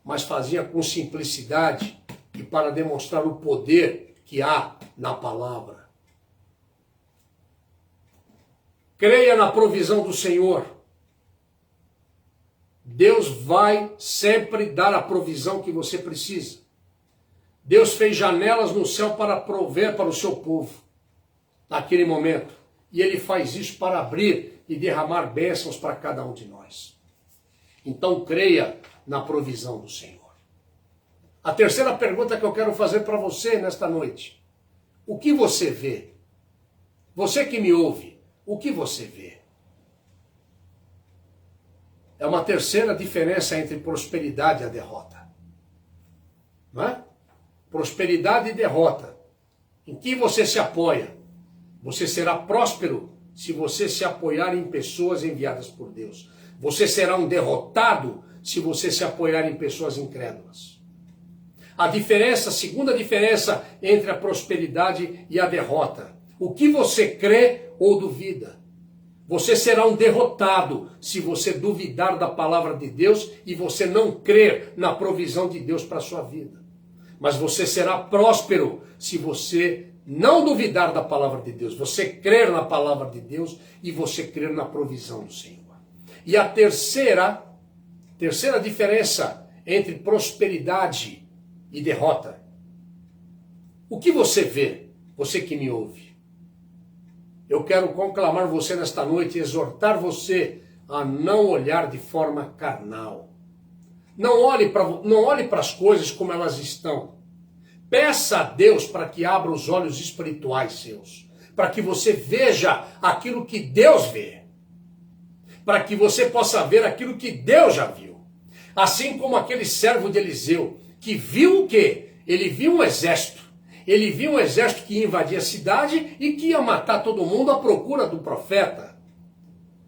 mas fazia com simplicidade e para demonstrar o poder que há na palavra. Creia na provisão do Senhor. Deus vai sempre dar a provisão que você precisa. Deus fez janelas no céu para prover para o seu povo, naquele momento. E Ele faz isso para abrir e derramar bênçãos para cada um de nós. Então creia na provisão do Senhor. A terceira pergunta que eu quero fazer para você nesta noite. O que você vê? Você que me ouve, o que você vê? É uma terceira diferença entre prosperidade e a derrota. Não é? Prosperidade e derrota. Em que você se apoia? Você será próspero se você se apoiar em pessoas enviadas por Deus. Você será um derrotado se você se apoiar em pessoas incrédulas. A segunda diferença entre a prosperidade e a derrota. O que você crê ou duvida? Você será um derrotado se você duvidar da palavra de Deus e você não crer na provisão de Deus para a sua vida. Mas você será próspero se você não duvidar da palavra de Deus. Você crer na palavra de Deus e você crer na provisão do Senhor. E a terceira diferença entre prosperidade e derrota. O que você vê, você que me ouve? Eu quero conclamar você nesta noite, exortar você a não olhar de forma carnal. Não olhe para as coisas como elas estão. Peça a Deus para que abra os olhos espirituais seus, para que você veja aquilo que Deus vê, para que você possa ver aquilo que Deus já viu. Assim como aquele servo de Eliseu, que viu o quê? Ele viu um exército. Ele viu um exército que ia invadir a cidade e que ia matar todo mundo à procura do profeta.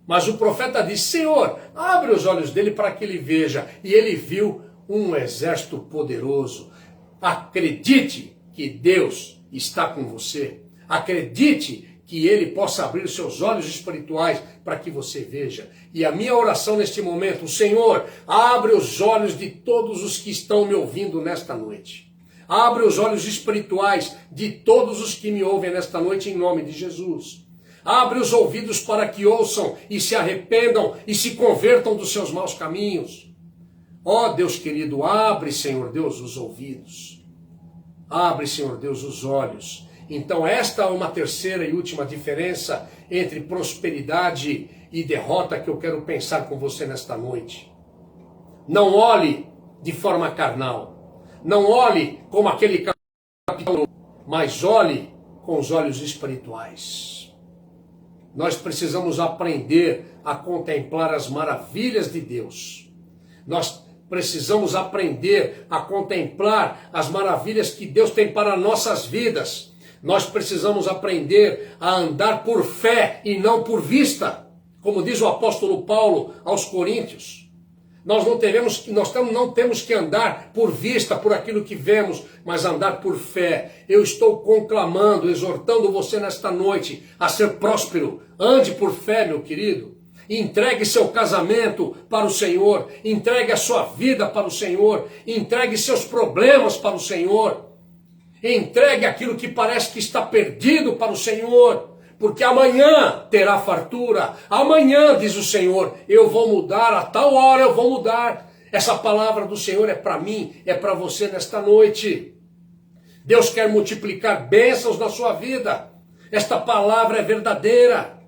Mas o profeta disse: Senhor, abre os olhos dele para que ele veja. E ele viu um exército poderoso. Acredite que Deus está com você. Acredite que Ele possa abrir os seus olhos espirituais para que você veja. E a minha oração neste momento: Senhor, abre os olhos de todos os que estão me ouvindo nesta noite. Abre os olhos espirituais de todos os que me ouvem nesta noite, em nome de Jesus. Abre os ouvidos para que ouçam e se arrependam e se convertam dos seus maus caminhos. Ó Deus querido, abre, Senhor Deus, os ouvidos. Abre, Senhor Deus, os olhos. Então esta é uma terceira e última diferença entre prosperidade e derrota que eu quero pensar com você nesta noite. Não olhe de forma carnal. Não olhe como aquele capitão, mas olhe com os olhos espirituais. Nós precisamos aprender a contemplar as maravilhas de Deus. Nós precisamos aprender a contemplar as maravilhas que Deus tem para nossas vidas. Nós precisamos aprender a andar por fé e não por vista, como diz o apóstolo Paulo aos Coríntios. Nós não temos que andar por vista, por aquilo que vemos, mas andar por fé. Eu estou conclamando, exortando você nesta noite a ser próspero. Ande por fé, meu querido. Entregue seu casamento para o Senhor. Entregue a sua vida para o Senhor. Entregue seus problemas para o Senhor. Entregue aquilo que parece que está perdido para o Senhor. Porque amanhã terá fartura. Amanhã, diz o Senhor, eu vou mudar, a tal hora eu vou mudar. Essa palavra do Senhor é para mim, é para você nesta noite. Deus quer multiplicar bênçãos na sua vida. Esta palavra é verdadeira.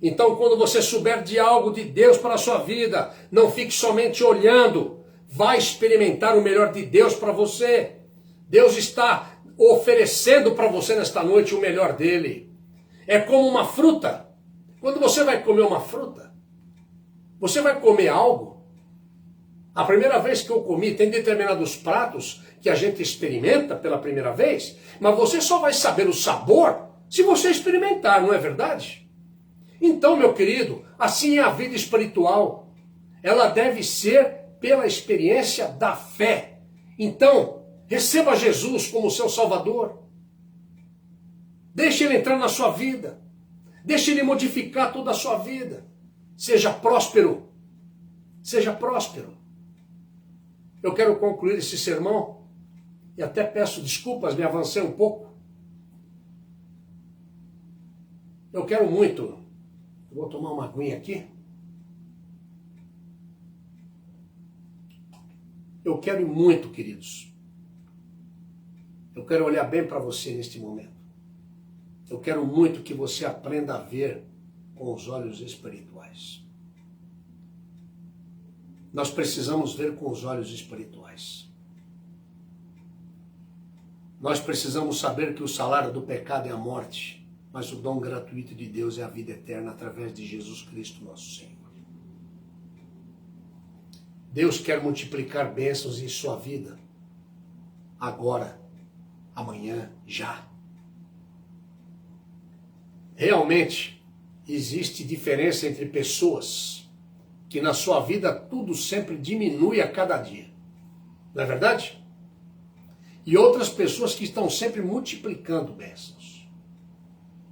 Então, quando você souber de algo de Deus para a sua vida, não fique somente olhando. Vai experimentar o melhor de Deus para você. Deus está oferecendo para você nesta noite o melhor dele. É como uma fruta. Quando você vai comer uma fruta, você vai comer algo. A primeira vez que eu comi, tem determinados pratos que a gente experimenta pela primeira vez, mas você só vai saber o sabor se você experimentar, não é verdade? Então, meu querido, assim é a vida espiritual. Ela deve ser pela experiência da fé. Então, receba Jesus como seu Salvador. Deixe Ele entrar na sua vida. Deixe Ele modificar toda a sua vida. Seja próspero. Seja próspero. Eu quero concluir esse sermão e até peço desculpas, me avancei um pouco. Eu quero muito. Vou tomar uma aguinha aqui. Eu quero muito, queridos. Eu quero olhar bem para você neste momento. Eu quero muito que você aprenda a ver com os olhos espirituais. Nós precisamos ver com os olhos espirituais. Nós precisamos saber que o salário do pecado é a morte, mas o dom gratuito de Deus é a vida eterna através de Jesus Cristo, nosso Senhor. Deus quer multiplicar bênçãos em sua vida, agora, amanhã, já. Realmente, existe diferença entre pessoas que na sua vida tudo sempre diminui a cada dia. Não é verdade? E outras pessoas que estão sempre multiplicando bênçãos.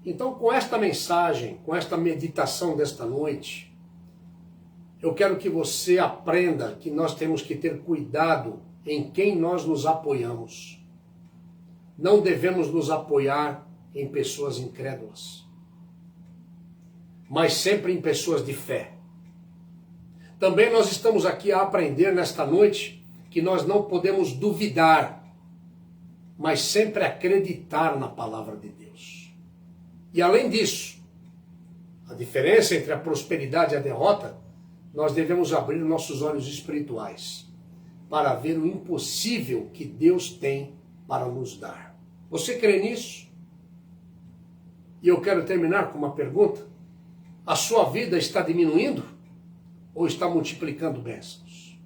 Então, com esta mensagem, com esta meditação desta noite, eu quero que você aprenda que nós temos que ter cuidado em quem nós nos apoiamos. Não devemos nos apoiar em pessoas incrédulas, mas sempre em pessoas de fé. Também nós estamos aqui a aprender nesta noite que nós não podemos duvidar, mas sempre acreditar na palavra de Deus. E além disso, a diferença entre a prosperidade e a derrota nós devemos abrir nossos olhos espirituais para ver o impossível que Deus tem para nos dar. Você crê nisso? E eu quero terminar com uma pergunta. A sua vida está diminuindo ou está multiplicando bênçãos?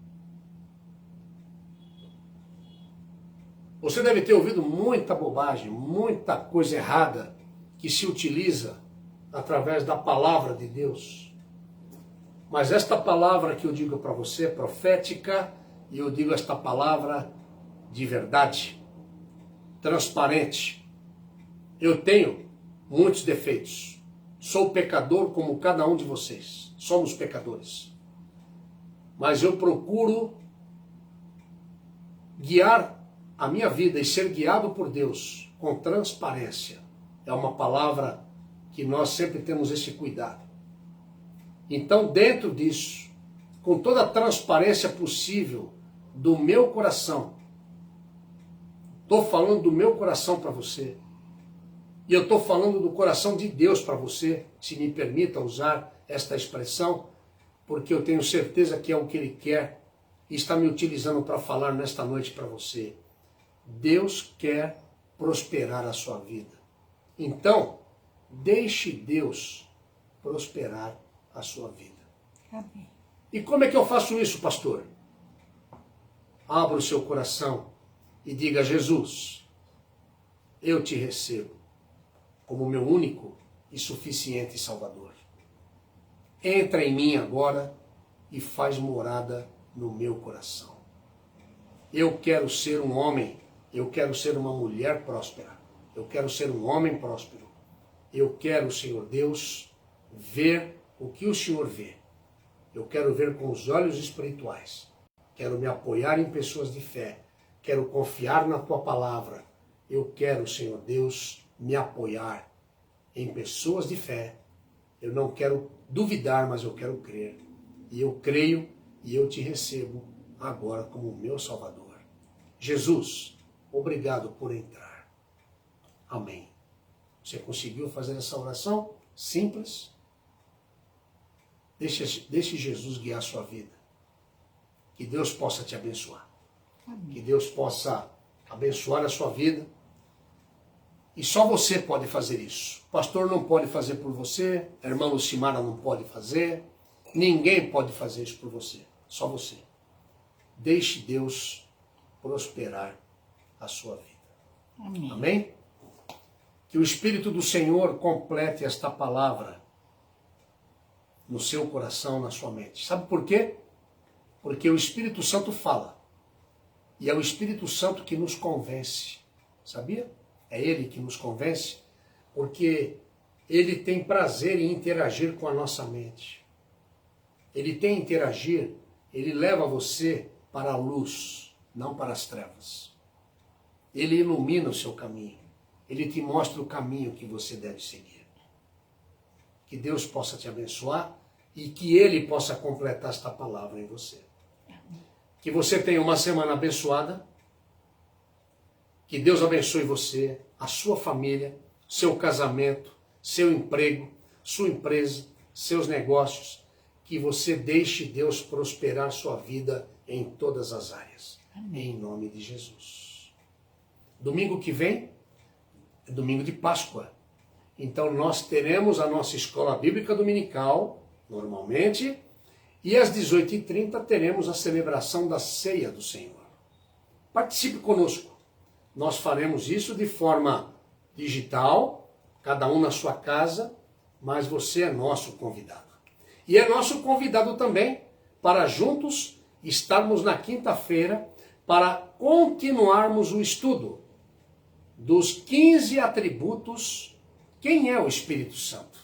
Você deve ter ouvido muita bobagem, muita coisa errada que se utiliza através da palavra de Deus. Mas esta palavra que eu digo para você é profética, e eu digo esta palavra de verdade, transparente. Eu tenho muitos defeitos. Sou pecador como cada um de vocês. Somos pecadores. Mas eu procuro guiar a minha vida e ser guiado por Deus com transparência. É uma palavra que nós sempre temos esse cuidado. Então, dentro disso, com toda a transparência possível do meu coração, estou falando do meu coração para você, e eu estou falando do coração de Deus para você, se me permita usar esta expressão, porque eu tenho certeza que é o que Ele quer e está me utilizando para falar nesta noite para você. Deus quer prosperar a sua vida. Então, deixe Deus prosperar a sua vida. Amém. E como é que eu faço isso, pastor? Abra o seu coração e diga: Jesus, eu te recebo como meu único e suficiente Salvador. Entra em mim agora e faz morada no meu coração. Eu quero ser um homem, eu quero ser uma mulher próspera, eu quero ser um homem próspero. Eu quero, Senhor Deus, ver o que o Senhor vê. Eu quero ver com os olhos espirituais. Quero me apoiar em pessoas de fé. Quero confiar na Tua palavra. Eu quero, Senhor Deus, me apoiar em pessoas de fé. Eu não quero duvidar, mas eu quero crer. E eu creio e eu te recebo agora como meu Salvador. Jesus, obrigado por entrar. Amém. Você conseguiu fazer essa oração? Simples. Deixe Jesus guiar a sua vida. Que Deus possa te abençoar. Amém. Que Deus possa abençoar a sua vida. E só você pode fazer isso. O pastor não pode fazer por você. A irmã Lucimara não pode fazer. Ninguém pode fazer isso por você. Só você. Deixe Deus prosperar a sua vida. Amém. Amém? Que o Espírito do Senhor complete esta palavra no seu coração, na sua mente. Sabe por quê? Porque o Espírito Santo fala. E é o Espírito Santo que nos convence. Sabia? É Ele que nos convence, porque Ele tem prazer em interagir com a nossa mente. Ele tem interagir, Ele leva você para a luz, não para as trevas. Ele ilumina o seu caminho. Ele te mostra o caminho que você deve seguir. Que Deus possa te abençoar e que Ele possa completar esta palavra em você. Que você tenha uma semana abençoada. Que Deus abençoe você, a sua família, seu casamento, seu emprego, sua empresa, seus negócios. Que você deixe Deus prosperar sua vida em todas as áreas. Amém. Em nome de Jesus. Domingo que vem é domingo de Páscoa. Então nós teremos a nossa escola bíblica dominical, normalmente, e às 18h30 teremos a celebração da ceia do Senhor. Participe conosco. Nós faremos isso de forma digital, cada um na sua casa, mas você é nosso convidado. E é nosso convidado também para juntos estarmos na quinta-feira para continuarmos o estudo dos 15 atributos. Quem é o Espírito Santo?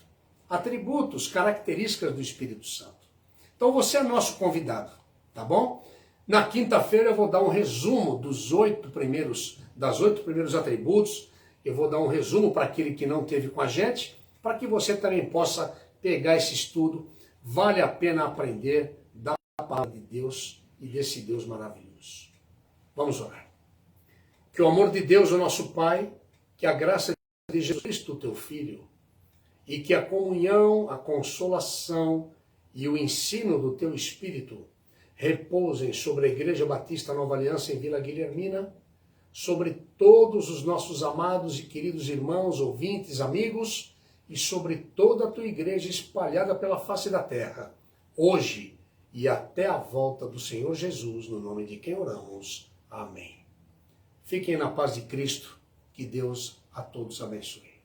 Atributos, características do Espírito Santo. Então você é nosso convidado, tá bom? Na quinta-feira eu vou dar um resumo das 8 primeiros atributos. Eu vou dar um resumo para aquele que não teve com a gente, para que você também possa pegar esse estudo. Vale a pena aprender da palavra de Deus e desse Deus maravilhoso. Vamos orar. Que o amor de Deus, o nosso Pai, que a graça de Jesus Cristo, teu Filho, e que a comunhão, a consolação e o ensino do teu Espírito repousem sobre a Igreja Batista Nova Aliança em Vila Guilhermina, sobre todos os nossos amados e queridos irmãos, ouvintes, amigos, e sobre toda a tua igreja espalhada pela face da terra, hoje e até a volta do Senhor Jesus, no nome de quem oramos. Amém. Fiquem na paz de Cristo, que Deus a todos abençoe.